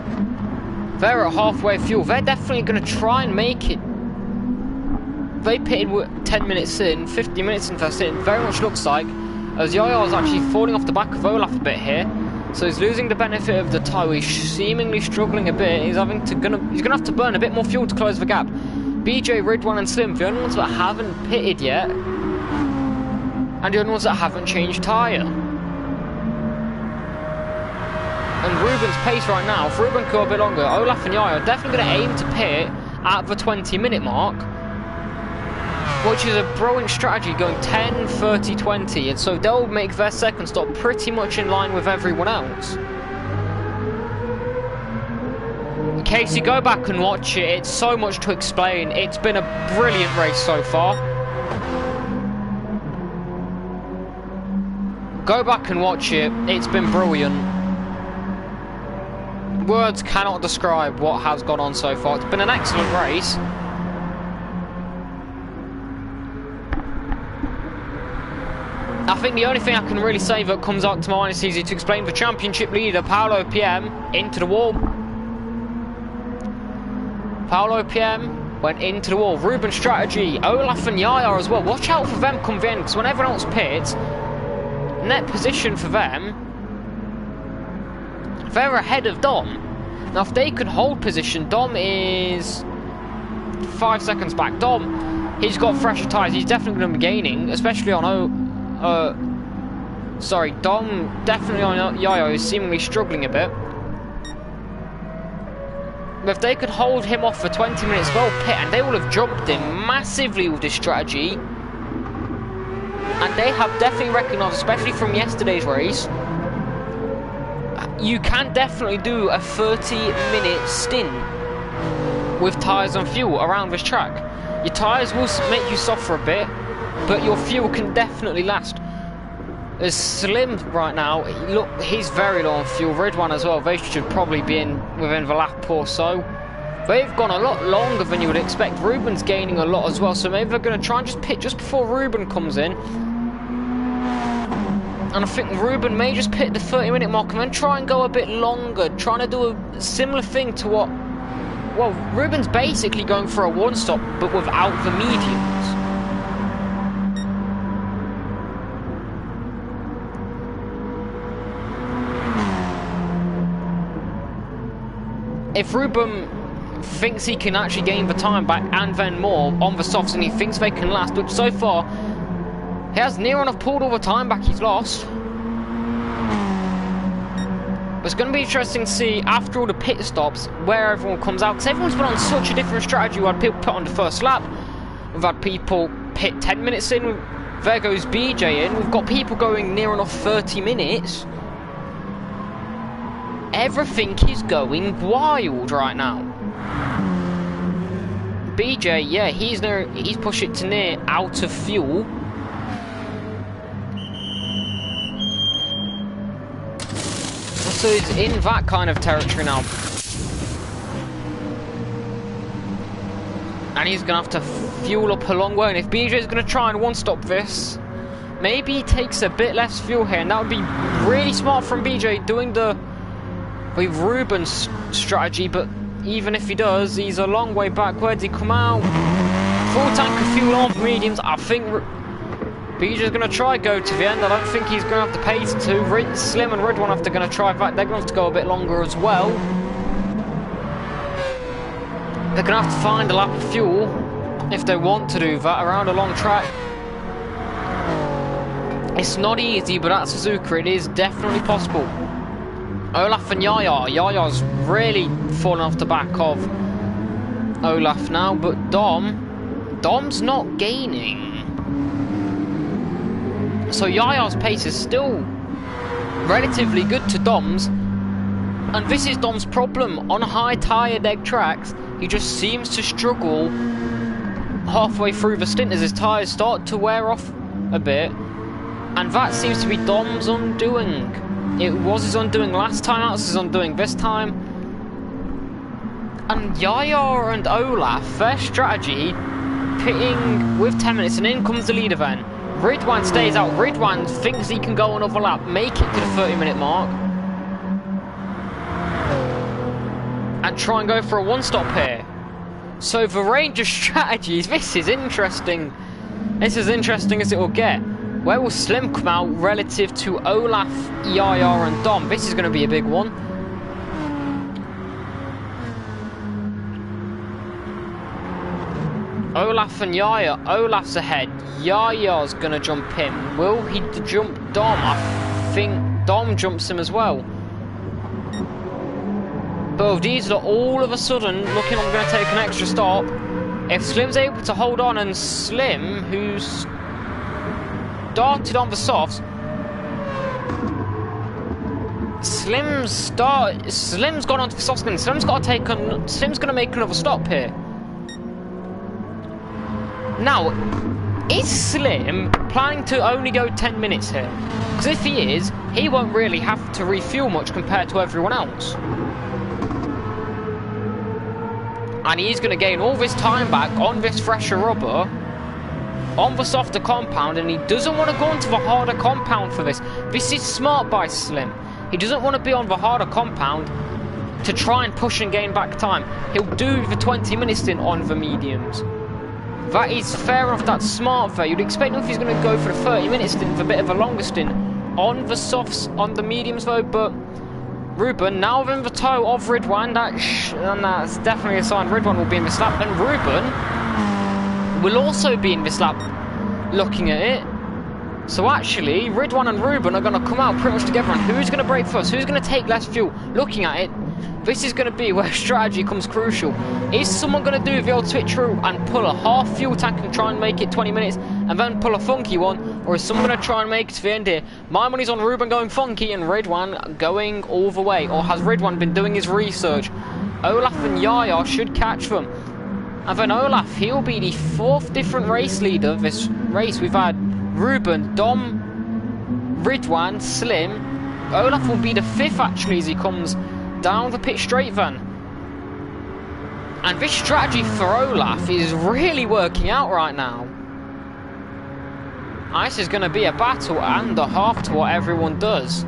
They're at halfway fuel. They're definitely going to try and make it. They pitted 10 minutes in, 15 minutes in first in. Very much looks like, as Yaya is actually falling off the back of Olaf a bit here. So he's losing the benefit of the tyre. He's seemingly struggling a bit. He's gonna have to burn a bit more fuel to close the gap. BJ, Ridwan and Slim, the only ones that haven't pitted yet, and the only ones that haven't changed tyre. And Ruben's pace right now, if Ruben could go a bit longer, Olaf and Yaya are definitely going to aim to pit at the 20-minute mark, which is a brilliant strategy, going 10, 30, 20, and so they'll make their second stop pretty much in line with everyone else. In case you go back and watch it, it's so much to explain. It's been a brilliant race so far. Go back and watch it, it's been brilliant. Words cannot describe what has gone on so far. It's been an excellent race. I think the only thing I can really say that comes out to my mind is easy to explain. The championship leader, Paolo PM, into the wall. Paolo PM went into the wall. Ruben's strategy, Olaf and Yaya as well. Watch out for them come in, because when everyone else pits, net position for them, they're ahead of Dom. Now if they can hold position, Dom is 5 seconds back. Dom, he's got fresher tyres. He's definitely going to be gaining, especially on Dom definitely on Yaya is seemingly struggling a bit. But if they could hold him off for 20 minutes, well pit, and they will have jumped in massively with this strategy. And they have definitely recognised, especially from yesterday's race, you can definitely do a 30-minute stint with tyres and fuel around this track. Your tyres will make you suffer a bit, but your fuel can definitely last. As Slim right now, look, he's very low on fuel. Ridwan as well, they should probably be within the lap or so. They've gone a lot longer than you would expect. Ruben's gaining a lot as well, so maybe they're going to try and just pit just before Ruben comes in. And I think Ruben may just pit the 30-minute mark and then try and go a bit longer, trying to do a similar thing to what... Well, Ruben's basically going for a one-stop, but without the mediums. If Ruben thinks he can actually gain the time back and then more on the softs, and he thinks they can last, which so far he has near enough pulled all the time back he's lost. But it's going to be interesting to see after all the pit stops where everyone comes out, because everyone's been on such a different strategy. We've had people put on the first lap, we've had people pit 10 minutes in, there goes BJ in, we've got people going near enough 30 minutes. Everything is going wild right now. BJ, yeah, he's pushed it to near out of fuel. So he's in that kind of territory now. And he's going to have to fuel up a long way. And if BJ's going to try and one-stop this, maybe he takes a bit less fuel here. And that would be really smart from BJ doing with Ruben's strategy, but even if he does, he's a long way back. Where does he come out? Full tank of fuel on mediums. I think BJ's going to try go to the end. I don't think he's going to have the pace to. Slim and Ridwan have to going to try that. They're going to have to go a bit longer as well. They're going to have to find a lap of fuel if they want to do that around a long track. It's not easy, but at Suzuka it is definitely possible. Olaf and Yaya. Yaya's really fallen off the back of Olaf now, but Dom's not gaining. So Yaya's pace is still relatively good to Dom's, and this is Dom's problem. On high tyre deg tracks, he just seems to struggle halfway through the stint as his tyres start to wear off a bit, and that seems to be Dom's undoing. It was his undoing last time out, it's his undoing this time. And Yaya and Olaf, their strategy, pitting with 10 minutes, and in comes the leader then. Ridwan stays out. Ridwan thinks he can go another lap, make it to the 30-minute mark, and try and go for a one-stop here. So the range of strategies, this is interesting. This is interesting as it will get. Where will Slim come out relative to Olaf, Yaya and Dom? This is going to be a big one. Olaf and Yaya. Olaf's ahead. Yaya's going to jump him. Will he jump Dom? I think Dom jumps him as well. Both these are all of a sudden looking like we're going to take an extra stop. If Slim's able to hold on, and Slim, who's started on the softs, Slim's gone onto the soft skin. Slim's got to take on. Slim's going to make another stop here. Now, is Slim planning to only go 10 minutes here? Because if he is, he won't really have to refuel much compared to everyone else. And he's going to gain all this time back on this fresher rubber, on the softer compound, and he doesn't want to go into the harder compound for this. This is smart by Slim. He doesn't want to be on the harder compound to try and push and gain back time. He'll do the 20-minute stint on the mediums. That is fair enough, that's smart there. You'd expect him if he's going to go for the 30-minute stint, for a bit of a longer stint on the softs, on the mediums though, but Ruben, now within the toe of Ridwan, that's definitely a sign Ridwan will be in this lap, and Ruben will also be in this lap looking at it. So actually, Ridwan and Ruben are going to come out pretty much together, and who's going to brake first? Who's going to take less fuel? Looking at it, this is going to be where strategy comes crucial. Is someone going to do the old switcheroo and pull a half fuel tank and try and make it 20 minutes and then pull a funky one? Or is someone going to try and make it to the end here? My money's on Ruben going funky and Ridwan going all the way. Or has Ridwan been doing his research? Olaf and Yaya should catch them. And then Olaf, he'll be the 4th different race leader of this race. We've had Ruben, Dom, Ridwan, Slim. Olaf will be the 5th actually as he comes down the pit straight then. And this strategy for Olaf is really working out right now. This is going to be a battle and a half to what everyone does.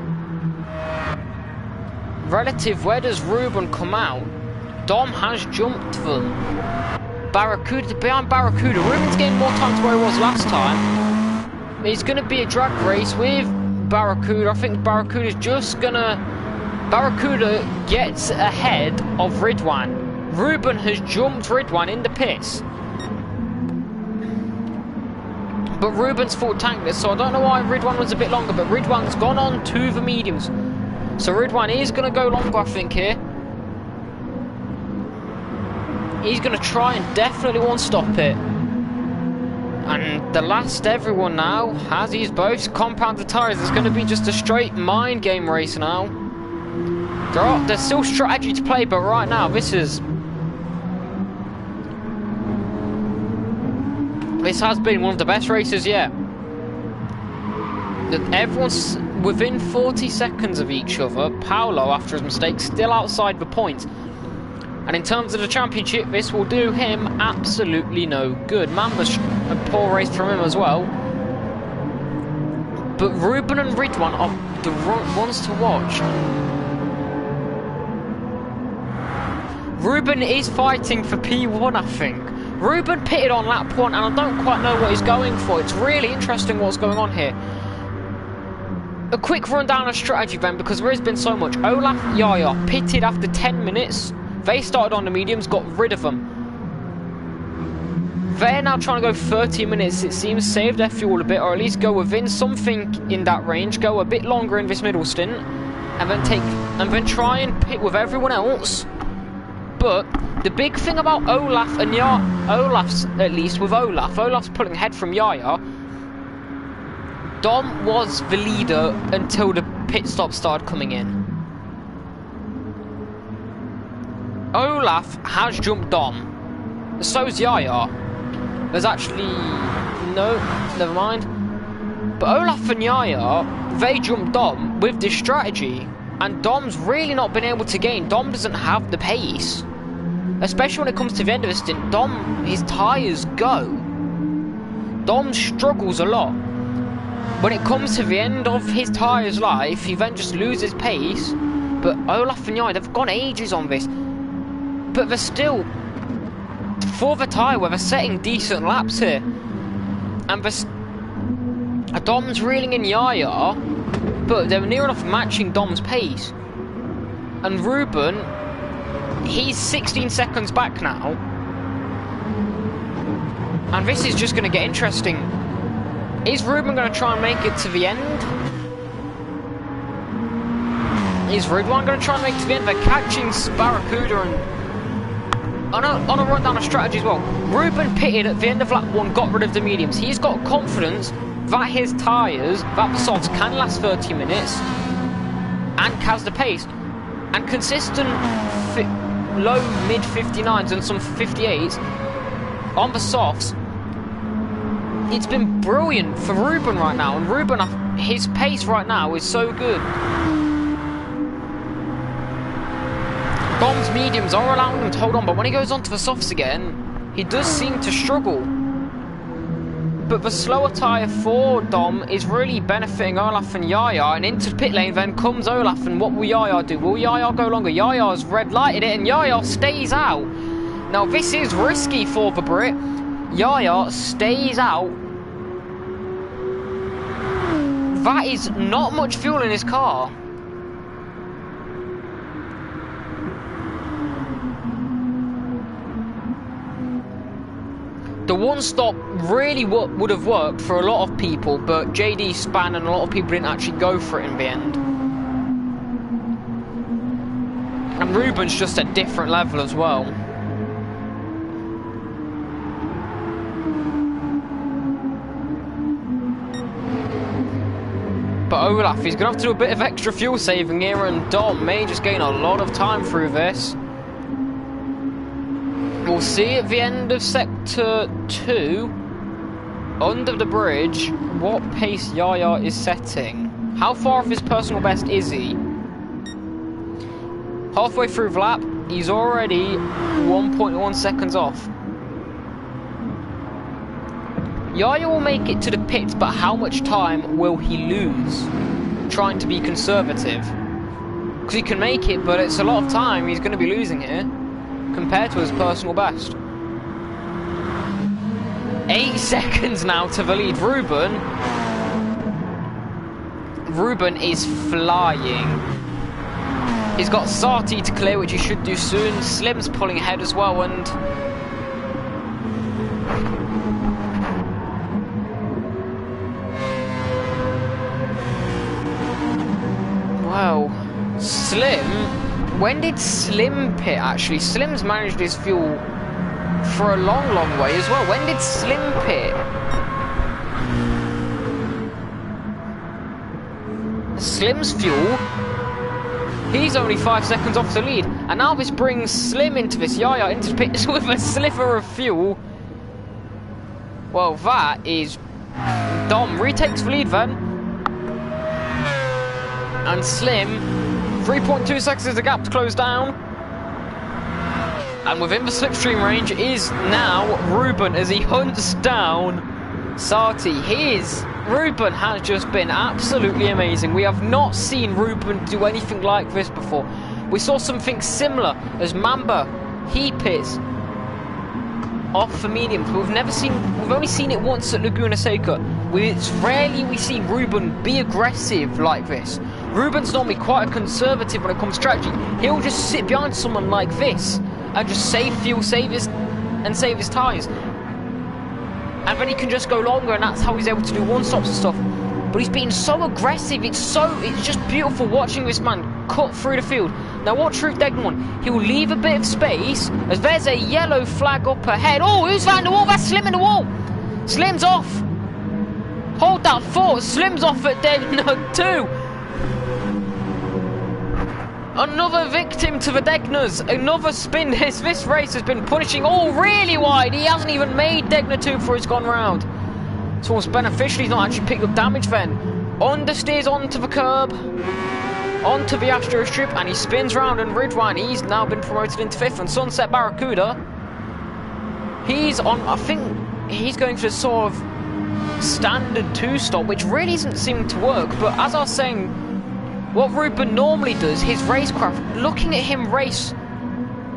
Relative, where does Ruben come out? Dom has jumped them. Barracuda, behind Barracuda. Ruben's getting more time to where he was last time. It's going to be a drag race with Barracuda. I think Barracuda's just going to... Barracuda gets ahead of Ridwan. Ruben has jumped Ridwan in the pits. But Ruben's full tankless, so I don't know why Ridwan was a bit longer, but Ridwan's gone on to the mediums. So Ridwan is going to go longer, I think, here. He's going to try and definitely one-stop it. And the last everyone now has his both compounded tyres. It's going to be just a straight mind game race now. There's still strategy to play, but right now this has been one of the best races yet. Everyone's within 40 seconds of each other. Paolo, after his mistake, still outside the points. And in terms of the championship, this will do him absolutely no good. Mamba's a poor race from him as well. But Ruben and Ridwan are the ones to watch. Ruben is fighting for P1, I think. Ruben pitted on lap 1, and I don't quite know what he's going for. It's really interesting what's going on here. A quick rundown of strategy then, because there has been so much. Olaf, Yaya pitted after 10 minutes. They started on the mediums, got rid of them. They're now trying to go 30 minutes, it seems, save their fuel a bit, or at least go within something in that range, go a bit longer in this middle stint. and then try and pit with everyone else. But the big thing about Olaf and Olaf's, at least with Olaf's pulling ahead from Yaya. Dom was the leader until the pit stop started coming in. Olaf has jumped Dom. So's Yaya. There's actually... no, never mind. But Olaf and Yaya, they jumped Dom with this strategy. And Dom's really not been able to gain. Dom doesn't have the pace. Especially when it comes to the end of the stint. Dom, his tyres go. Dom struggles a lot. When it comes to the end of his tyre's life, he then just loses pace. But Olaf and Yaya, they've gone ages on this. But they're still, for the tyre, where they're setting decent laps here. And Dom's reeling in Yaya, but they're near enough matching Dom's pace. And Ruben, he's 16 seconds back now. And this is just going to get interesting. Is Ruben going to try and make it to the end? Is Ruben going to try and make it to the end? They're catching Barracuda and... on a run down a strategy as well. Ruben pitted at the end of lap 1, got rid of the mediums. He's got confidence that his tyres, that the softs can last 30 minutes and has the pace. And consistent low mid 59s and some 58s on the softs. It's been brilliant for Ruben right now, and Ruben, his pace right now is so good. Dom's mediums are allowing him to hold on, but when he goes onto the softs again, he does seem to struggle. But the slower tyre for Dom is really benefiting Olaf and Yaya, and into the pit lane then comes Olaf, and what will Yaya do? Will Yaya go longer? Yaya's red lighted it, and Yaya stays out. Now this is risky for the Brit. Yaya stays out. That is not much fuel in his car. The one stop really would have worked for a lot of people, but JD span and a lot of people didn't actually go for it in the end. And Ruben's just a different level as well. But Olaf, he's going to have to do a bit of extra fuel saving here, and Dom may just gain a lot of time through this. We'll see at the end of Sector 2, under the bridge, what pace Yaya is setting. How far off his personal best is he? Halfway through the lap, he's already 1.1 seconds off. Yaya will make it to the pits, but how much time will he lose trying to be conservative? Because he can make it, but it's a lot of time he's going to be losing here compared to his personal best. 8 seconds now to the lead. Ruben is flying. He's got Sati to clear, which he should do soon. Slim's pulling ahead as well, and wow, Slim. When did Slim pit actually? Slim's managed his fuel for a long, long way as well. When did Slim pit? Slim's fuel, he's only 5 seconds off the lead. And now this brings Slim into this, Yaya into the pits with a sliver of fuel. Well, that is... Dom retakes the lead then. And Slim, 3.2 seconds is the gap to close down. And within the slipstream range is now Ruben as he hunts down Sati. Ruben has just been absolutely amazing. We have not seen Ruben do anything like this before. We saw something similar as Mamba, he pits off the mediums, but we've only seen it once at Laguna Seca. It's rarely we see Ruben be aggressive like this. Ruben's normally quite a conservative when it comes to strategy. He'll just sit behind someone like this and just save fuel, save his tyres. And then he can just go longer, and that's how he's able to do one-stops and stuff. but he's being so aggressive. It's just beautiful watching this man cut through the field. Now watch Ruth Degnan one. He'll leave a bit of space as there's a yellow flag up ahead. Oh, who's that in the wall? That's Slim in the wall. Slim's off. Hold that thought. Slim's off at Degnan 2. Another victim to the Degners. Another spin. This race has been punishing. Oh, really wide. He hasn't even made Degner 2 before he's gone round. It's almost beneficial he's not actually picked up damage then. Understeers onto the curb. Onto the Astro strip. And he spins round, and Ridwan, he's now been promoted into 5th. And Sunset Barracuda, he's on, I think he's going for a sort of standard 2-stop, which really isn't seeming to work. But as I was saying, what Ruben normally does, his racecraft, looking at him race,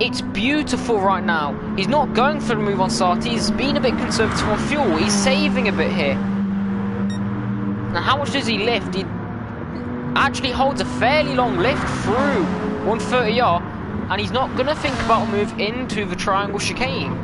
it's beautiful right now. He's not going for the move on start, he's being a bit conservative on fuel, he's saving a bit here. Now how much does he lift? He actually holds a fairly long lift through 130R, and he's not going to think about a move into the triangle chicane.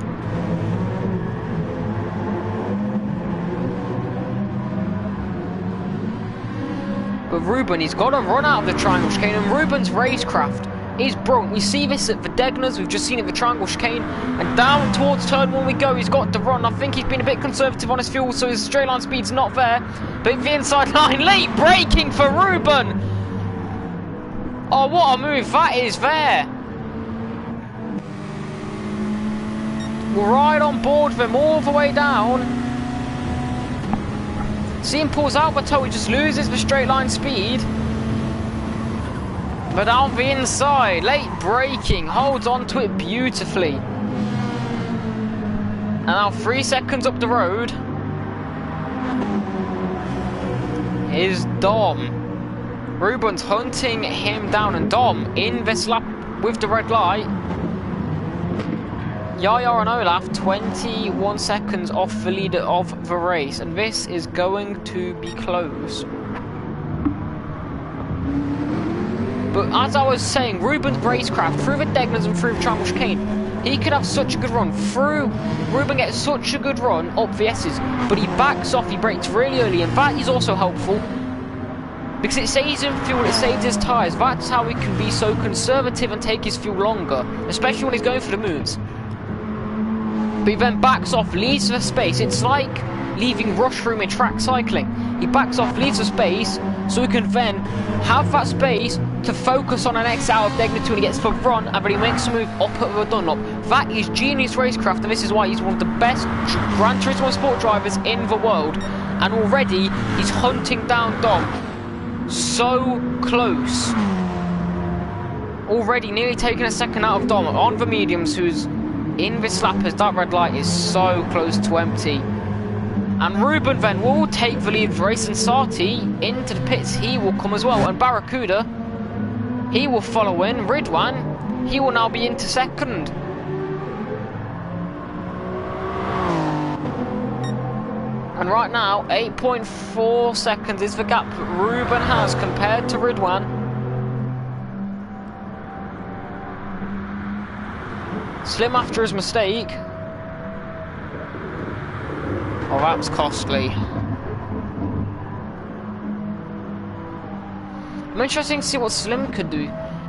But Ruben, he's got to run out of the triangle chicane, and Ruben's racecraft is brilliant. We see this at the Degners, we've just seen it at the triangle chicane, and down towards turn 1 we go. He's got to run. I think he's been a bit conservative on his fuel, so his straight line speed's not there. But the inside line, late braking for Ruben. Oh, what a move that is there. We're right on board with him all the way down. See him pulls out the toe, he just loses the straight line speed. But down the inside, late braking, holds on to it beautifully. And now 3 seconds up the road is Dom. Ruben's hunting him down, and Dom in this lap with the red light. Yaya and Olaf 21 seconds off the leader of the race, and this is going to be close. But as I was saying, Ruben's racecraft through the Degners and through the triangle chicane, he could have such a good run through. Ruben gets such a good run up the S's, but he backs off, he brakes really early, and that is also helpful because it saves him fuel, it saves his tyres. That's how he can be so conservative and take his fuel longer, especially when he's going for the moves. But he then backs off, leaves the space. It's like leaving rush room in track cycling. He backs off, leaves the space, so he can then have that space to focus on an exit out of Degner 2 when he gets for run, and then he makes a move up at the Dunlop. That is genius racecraft, and this is why he's one of the best Gran Turismo Sport drivers in the world. And already, he's hunting down Dom. So close. Already nearly taking a second out of Dom on the mediums, who's in this lap as that red light is so close to empty. And Ruben then will take the lead of the race, and Sati into the pits, he will come as well. And Barracuda, he will follow in. Ridwan, he will now be into second. And right now, 8.4 seconds is the gap that Ruben has compared to Ridwan. Slim after his mistake. Oh, that was costly. I'm interested to see what Slim could do.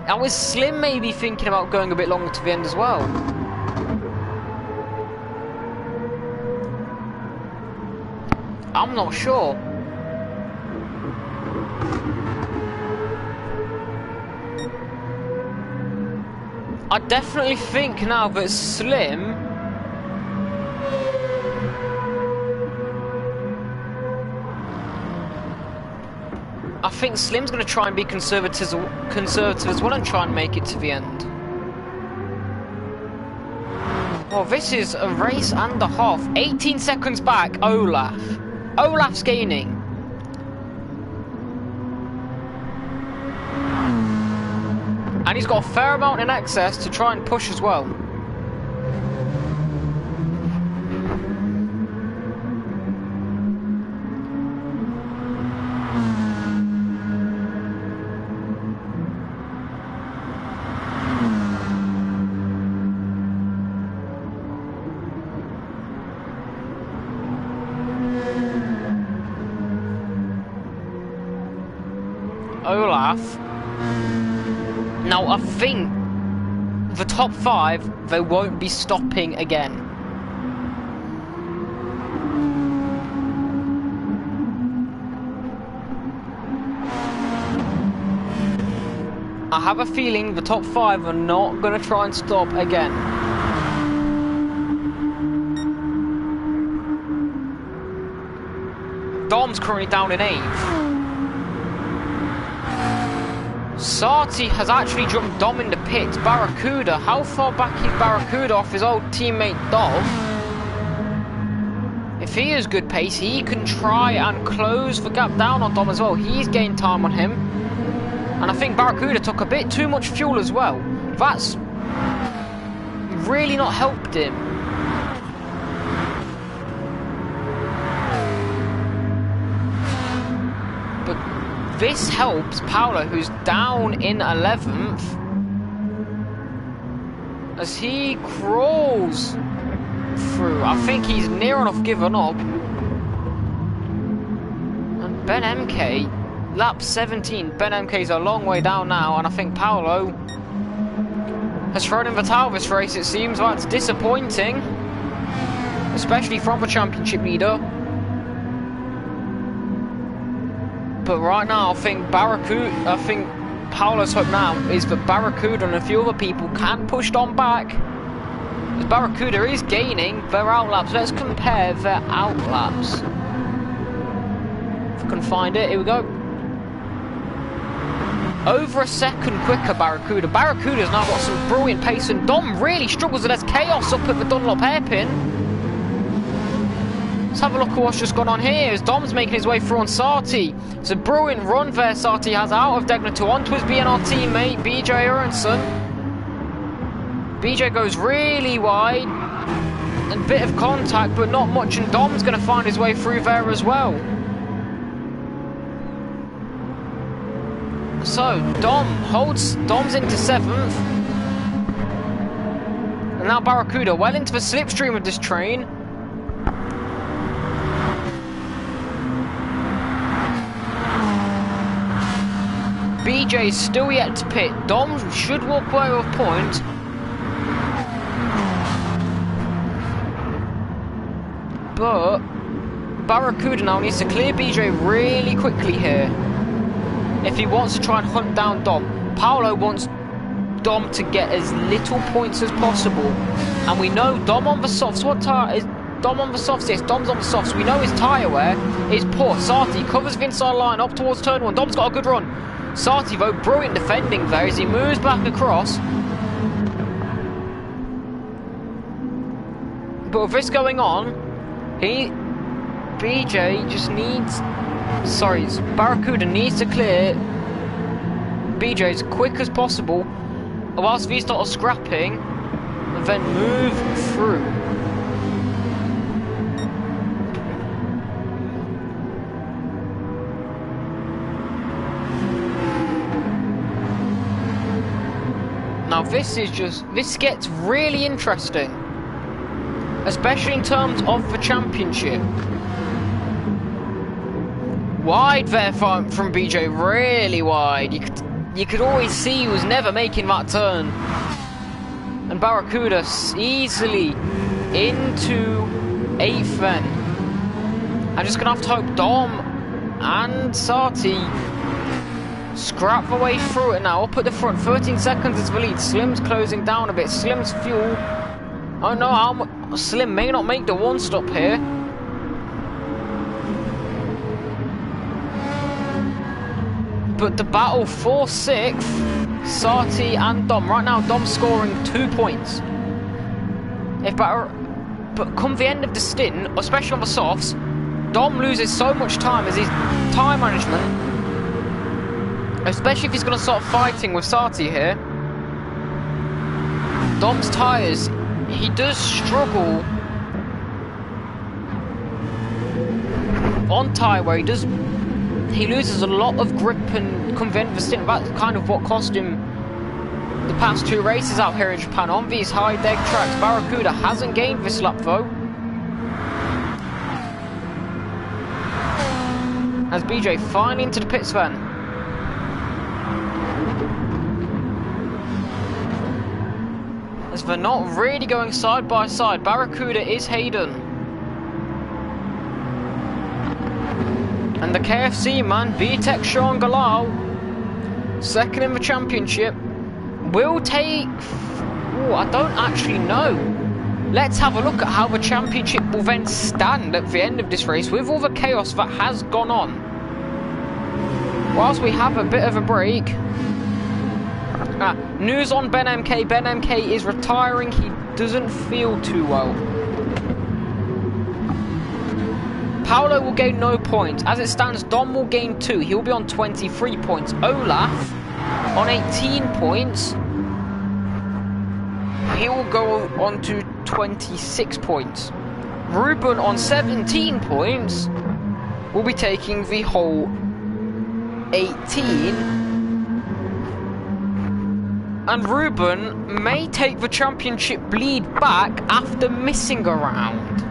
Now, is Slim maybe thinking about going a bit longer to the end as well? I'm not sure. I definitely think now that Slim I think Slim's going to try and be conservative as well and try and make it to the end. Well, this is a race and a half. 18 seconds back, Olaf. Olaf's gaining. And he's got a fair amount in excess to try and push as well. Olaf. Now, I think the top 5, they won't be stopping again. I have a feeling the top 5 are not going to try and stop again. Dom's currently down in 8th. Sarti has actually jumped Dom in the pits. Barracuda, how far back is Barracuda off his old teammate Dom? If he has good pace, he can try and close the gap down on Dom as well. He's gained time on him. And I think Barracuda took a bit too much fuel as well. That's really not helped him. But this helps Paolo, who's down in 11th, as he crawls through. I think he's near enough given up. And Ben MK, lap 17. Ben MK's a long way down now, and I think Paolo has thrown in the towel this race. It seems that's disappointing, especially from the championship leader. But right now, I think Paolo's hope now is that Barracuda and a few other people can push Dom back. As Barracuda is gaining their outlaps. Let's compare their outlaps. If I can find it, here we go. Over a second quicker, Barracuda. Barracuda's now got some brilliant pace, and Dom really struggles, and there's chaos up at the Dunlop hairpin. Let's have a look at what's just gone on here as Dom's making his way through on Sarti. It's a brilliant run there Sarti has out of Degner 2 onto his BNR teammate, BJ Aronson. BJ goes really wide, and a bit of contact, but not much, and Dom's going to find his way through there as well. So, Dom's into 7th. And now Barracuda well into the slipstream of this train. BJ is still yet to pit. Dom should walk away with a point. But Barracuda now needs to clear BJ really quickly here if he wants to try and hunt down Dom. Paolo wants Dom to get as little points as possible, and we know Dom on the softs. What tire is Dom on the softs? Yes, Dom's on the softs. We know his tyre wear is poor. Sarti covers the inside line up towards turn 1. Dom's got a good run. Sarti though, brilliant defending there as he moves back across. But with this going on, BJ just needs... Barracuda needs to clear BJ as quick as possible, whilst we start scrapping, and then move through. Now this gets really interesting, especially in terms of the championship. Wide there from BJ, really wide. You could always see he was never making that turn. And Barracuda easily into 8th then. I'm just gonna have to hope Dom and Sarti scrap the way through it now. Up at the front, 13 seconds is the lead. Slim's closing down a bit. Slim's fuel. Oh no, Slim may not make the one stop here. But the battle for 6th, Sarti and Dom. Right now, Dom's scoring 2 points. But come the end of the stint, especially on the softs, Dom loses so much time as his time management, especially if he's going to start fighting with Sarti here. Dom's tyres, he does struggle on tyre where he loses a lot of grip and come the end of the stint. That's kind of what cost him the past 2 races out here in Japan on these high deck tracks. Barracuda hasn't gained this lap though, as BJ finally into the pits then. they're not really going side by side. Barracuda is Hayden. And the KFC man, B-Tech Sean Galal, second in the championship, will take... Oh, I don't actually know. Let's have a look at how the championship will then stand at the end of this race with all the chaos that has gone on. Whilst we have a bit of a break... news on Ben MK. Ben MK is retiring. He doesn't feel too well. Paolo will gain no points. As it stands, Dom will gain 2. He will be on 23 points. Olaf on 18 points. He will go on to 26 points. Ruben on 17 points will be taking the whole 18. And Ruben may take the championship lead back after missing a round.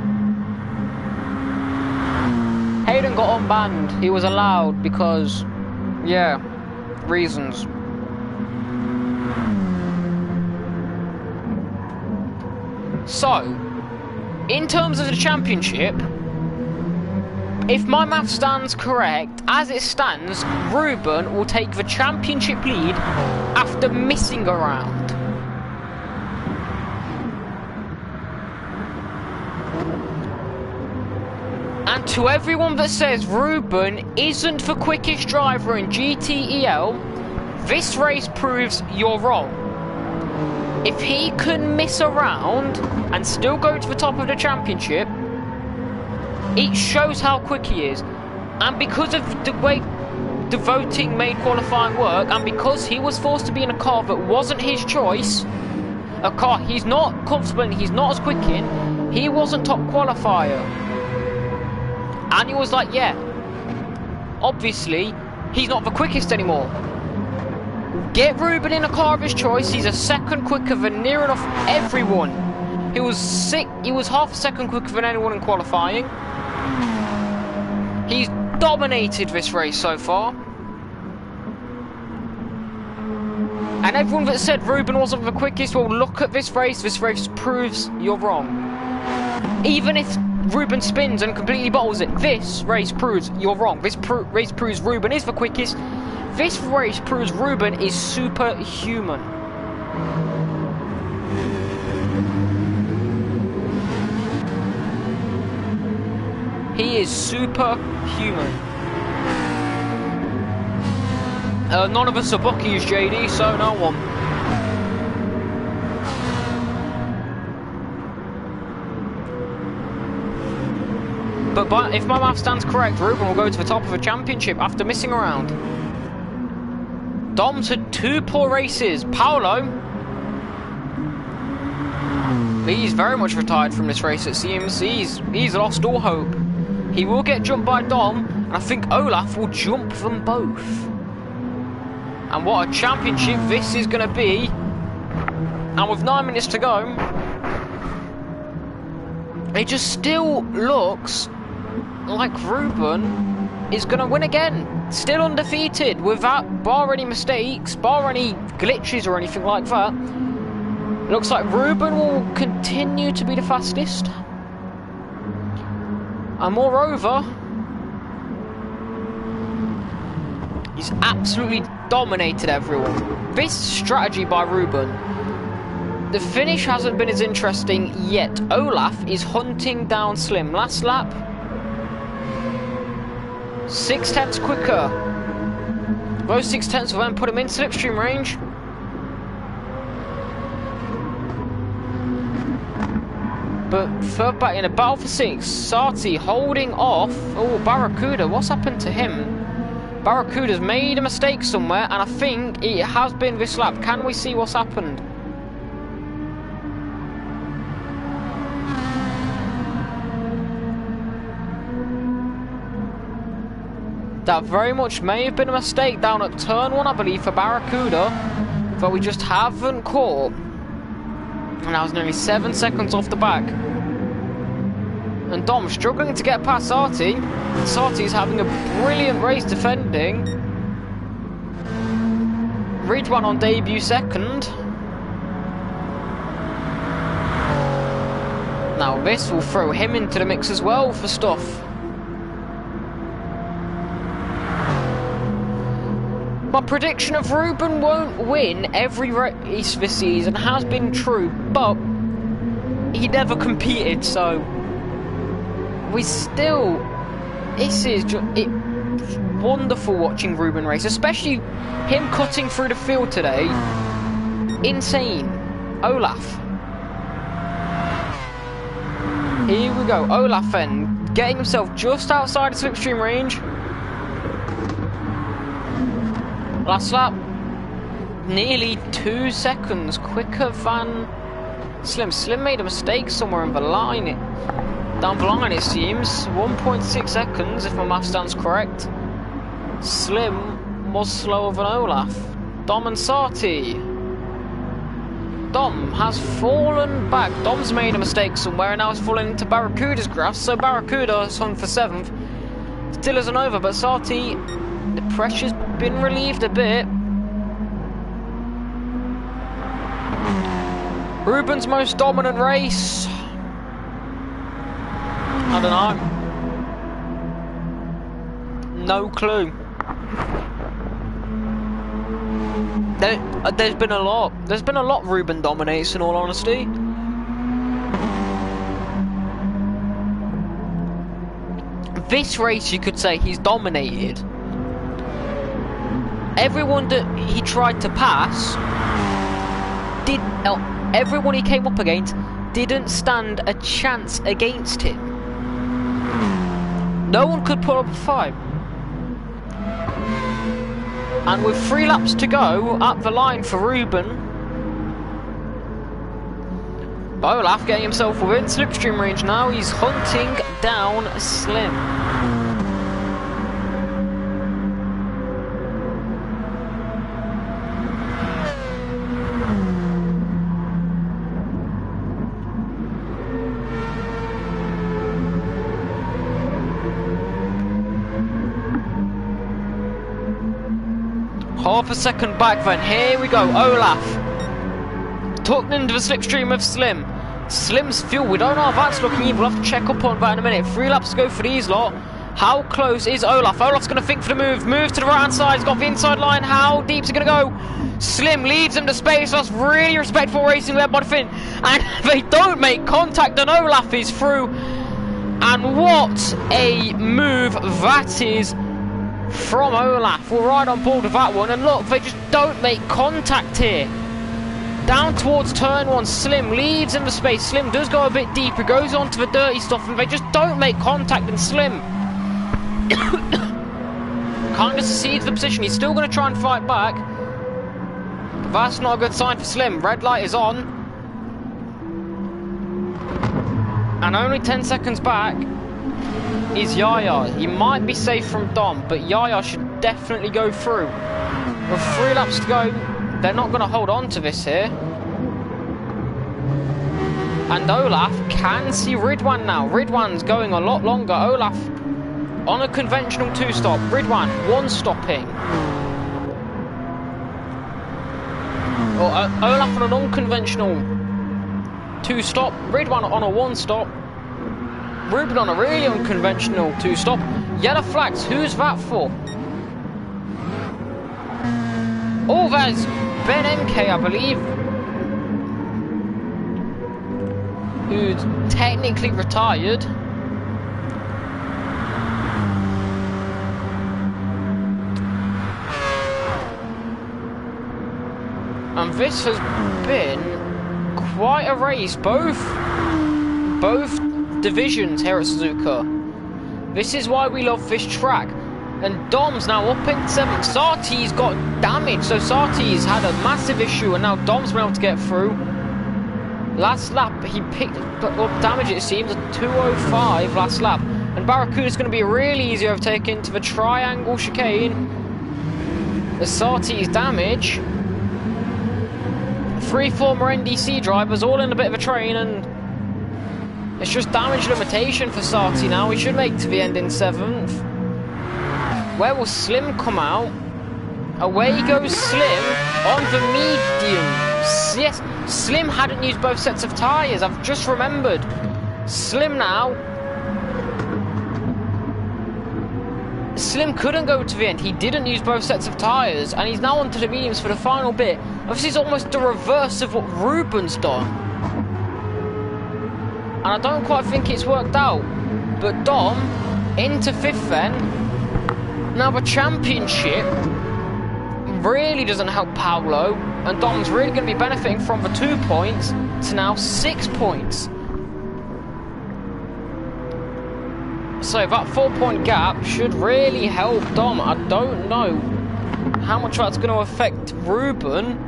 Hayden got unbanned. He was allowed because, yeah, reasons. So, in terms of the championship, if my math stands correct, as it stands, Ruben will take the championship lead after missing a round. And to everyone that says Ruben isn't the quickest driver in GTEL, this race proves you're wrong. If he can miss a round and still go to the top of the championship, it shows how quick he is. And because of the way the voting made qualifying work, and because he was forced to be in a car that wasn't his choice, a car he's not comfortable in, he's not as quick in, he wasn't top qualifier. And he was like, yeah, obviously, he's not the quickest anymore. Get Ruben in a car of his choice, he's a second quicker than near enough everyone. He was half a second quicker than anyone in qualifying. He's dominated this race so far. And everyone that said Ruben wasn't the quickest, well, look at this race proves you're wrong. Even if Ruben spins and completely bottles it, this race proves you're wrong. This race proves Ruben is the quickest. This race proves Ruben is superhuman. He is superhuman. None of us are bookies, JD, so no one. But if my math stands correct, Ruben will go to the top of the championship after missing a round. Dom's had 2 poor races. Paolo, he's very much retired from this race, it seems. He's lost all hope. He will get jumped by Dom, and I think Olaf will jump them both. And what a championship this is going to be. And with 9 minutes to go, it just still looks like Ruben is going to win again. Still undefeated, without, bar any mistakes, bar any glitches or anything like that. It looks like Ruben will continue to be the fastest. And moreover, he's absolutely dominated everyone. This strategy by Ruben, the finish hasn't been as interesting yet. Olaf is hunting down Slim. Last lap, 6 tenths quicker. Those 6 tenths will then put him in slipstream range. But third back in a battle for 6, Sati holding off. Oh, Barracuda, what's happened to him? Barracuda's made a mistake somewhere, and I think it has been this lap. Can we see what's happened? That very much may have been a mistake down at turn 1, I believe, for Barracuda, but we just haven't caught. And that was nearly 7 seconds off the back. And Dom struggling to get past Sati. Sati's having a brilliant race defending. Ridwan on debut second. Now this will throw him into the mix as well for stuff. My prediction of Ruben won't win every race this season has been true, but he never competed, so we still... This is just... wonderful watching Ruben race, especially him cutting through the field today. Insane. Olaf. Here we go. Olaf then getting himself just outside the slipstream range. Last lap. Nearly 2 seconds quicker than Slim. Slim made a mistake somewhere in the line. Down the line it seems. 1.6 seconds if my math stands correct. Slim was slower than Olaf. Dom and Sati. Dom has fallen back. Dom's made a mistake somewhere and now is falling into Barracuda's grass. So Barracuda is on for 7th. Still isn't over, but Sati, the pressure's been relieved a bit. Ruben's most dominant race. I don't know. No clue. There's been a lot. There's been a lot Ruben dominates, in all honesty. This race, you could say he's dominated. Everyone that he tried to pass everyone he came up against didn't stand a chance against him. No one could put up a fight. And with 3 laps to go up the line for Ruben, Olaf getting himself within slipstream range now. He's hunting down Slim. Half a second back then. Here we go. Olaf tucked into the slipstream of Slim. Slim's fuel, we don't know how that's looking either. We'll have to check up on that in a minute. 3 laps to go for these lot. How close is Olaf? Olaf's going to think for the move. Move to the right hand side. He's got the inside line. How deep's he going to go? Slim leaves him to space. That's really respectful racing led by the Finn. And they don't make contact and Olaf is through. And what a move that is from Olaf. We're right on board with that one. And look, they just don't make contact here. Down towards turn 1, Slim leaves in the space. Slim does go a bit deeper, goes on to the dirty stuff, and they just don't make contact. And Slim kind of cedes the position. He's still going to try and fight back, but that's not a good sign for Slim. Red light is on, and only 10 seconds back is Yaya. He might be safe from Dom, but Yaya should definitely go through. With 3 laps to go, they're not going to hold on to this here. And Olaf can see Ridwan now. Ridwan's going a lot longer. Olaf on a conventional 2-stop. Ridwan 1-stopping. Olaf on an unconventional 2-stop. Ridwan on a 1-stop. Ruben on a really unconventional 2-stop. Yellow flags. Who's that for? Oh, there's Ben MK, I believe, who's technically retired. And this has been quite a race, both divisions here at Suzuka. This is why we love this track. And Dom's now up in 7th. Sati's got damage, so Sati's had a massive issue, and now Dom's been able to get through. Last lap, he picked up damage, it seems, at 2:05 last lap. And Barracuda's going to be a really easy overtake into the triangle chicane. The Sati's damage. 3 former NDC drivers, all in a bit of a train, and it's just damage limitation for Sati now. He should make to the end in 7th. Where will Slim come out? Away goes Slim on the mediums. Yes, Slim hadn't used both sets of tyres. I've just remembered. Slim now. Slim couldn't go to the end. He didn't use both sets of tyres, and he's now onto the mediums for the final bit. This is almost the reverse of what Ruben's done. And I don't quite think it's worked out. But Dom, into 5th then. Now the championship really doesn't help Paolo, and Dom's really going to be benefiting from the 2 points to now 6 points. So that 4-point gap should really help Dom. I don't know how much that's going to affect Ruben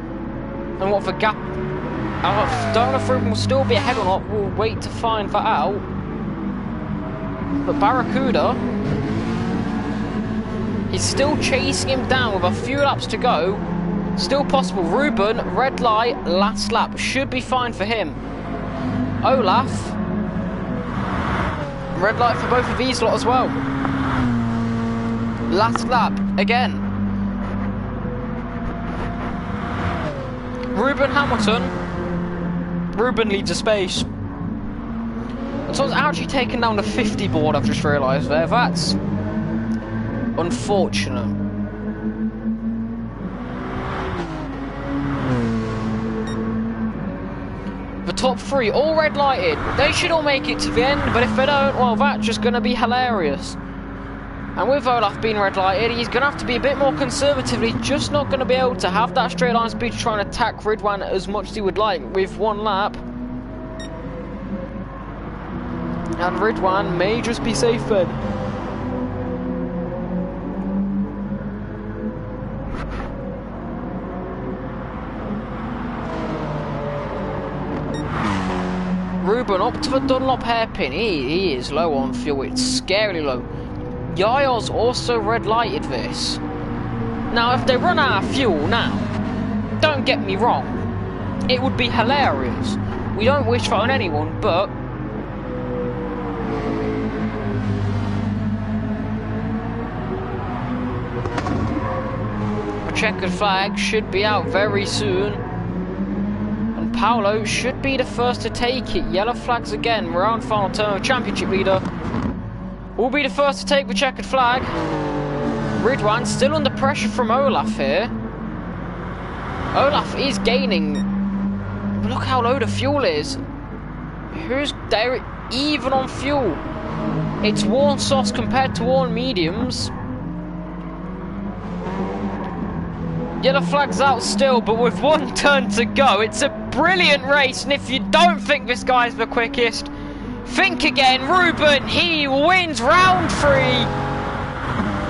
and what the gap... I don't know if Ruben will still be ahead or not. We'll wait to find that out. But Barracuda, he's still chasing him down with a few laps to go. Still possible. Ruben, red light, last lap. Should be fine for him. Olaf, red light for both of these lot as well. Last lap again. Ruben Hamilton. Ruben leads a space. And so it's actually taken down the 50 board, I've just realised there. That's unfortunate. The top 3 all red lighted. They should all make it to the end, but if they don't, well, that's just going to be hilarious. And with Olaf being red lighted, he's going to have to be a bit more conservative. He's just not going to be able to have that straight line speed to try and attack Ridwan as much as he would like with 1 lap. And Ridwan may just be safe then. Ruben up to the Dunlop hairpin. He is low on fuel. It's scarily low. Yaya's also red lighted this. Now, if they run out of fuel now, don't get me wrong, it would be hilarious. We don't wish that on anyone, but a checkered flag should be out very soon. And Paolo should be the first to take it. Yellow flags again. We're on final turn. Championship leader will be the first to take the checkered flag. Ridwan still under pressure from Olaf here. Olaf is gaining. But look how low the fuel is. Who's there even on fuel? It's worn softs compared to worn mediums. Yellow flag's out still, but with 1 turn to go, it's a brilliant race. And if you don't think this guy's the quickest, think again. Ruben, he wins round 3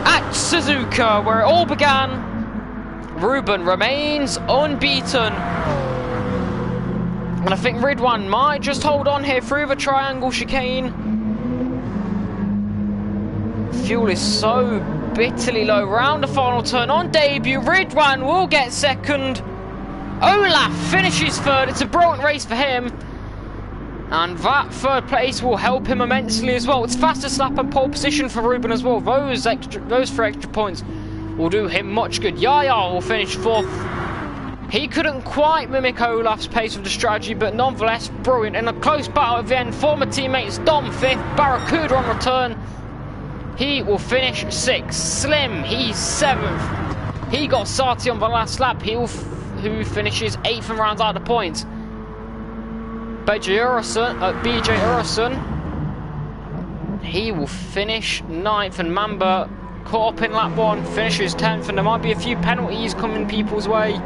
at Suzuka, where it all began. Ruben remains unbeaten. And I think Ridwan might just hold on here through the triangle chicane. Fuel is so bitterly low. Round the final turn on debut. Ridwan will get second. Olaf finishes third. It's a brilliant race for him. And that 3rd place will help him immensely as well. It's fastest lap and pole position for Ruben as well. Those 3 extra points will do him much good. Yaya will finish 4th. He couldn't quite mimic Olaf's pace with the strategy, but nonetheless brilliant. In a close battle at the end, former teammates Dom 5th, Barracuda on return. He will finish 6th. Slim, he's 7th. He got Sati on the last lap, who finishes 8th and rounds out the points. BJ Urison, he will finish 9th, and Mamba caught up in lap 1, finishes 10th, and there might be a few penalties coming people's way.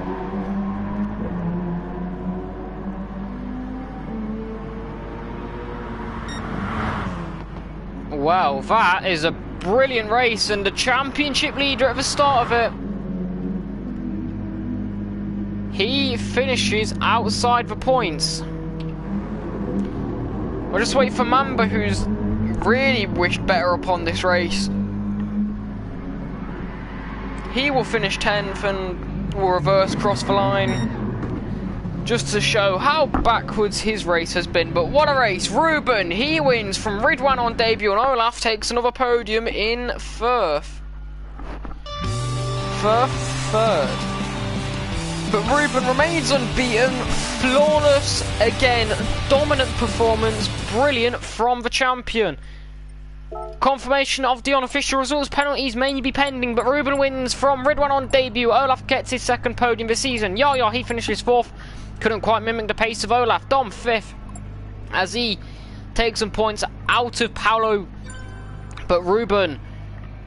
Well, that is a brilliant race, and the championship leader at the start of it, he finishes outside the points. We'll just wait for Mamba, who's really wished better upon this race. He will finish 10th and will reverse cross the line, just to show how backwards his race has been. But what a race. Ruben, he wins from Ridwan on debut, and Olaf takes another podium in 3rd. 3rd. But Ruben remains unbeaten, flawless again, dominant performance, brilliant from the champion. Confirmation of the unofficial results, penalties may be pending, but Ruben wins from Ridwan on debut. Olaf gets his second podium this season. Yaya, he finishes 4th, couldn't quite mimic the pace of Olaf. Dom 5th, as he takes some points out of Paolo, but Ruben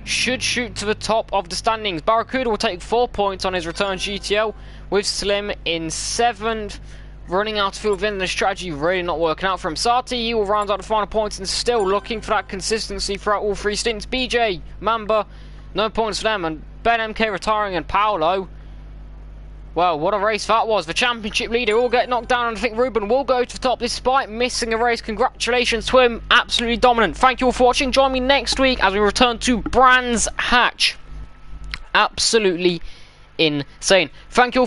should shoot to the top of the standings. Barracuda will take 4 points on his return GTL, with Slim in 7th. Running out of field within the strategy really not working out for him. Sati, he will round out the final points and still looking for that consistency throughout all 3 stints. BJ, Mamba, no points for them, and Ben MK retiring, and Paolo. Well, what a race that was. The championship leader will get knocked down, and I think Ruben will go to the top despite missing a race. Congratulations to him. Absolutely dominant. Thank you all for watching. Join me next week as we return to Brands Hatch. Absolutely insane. Thank you all for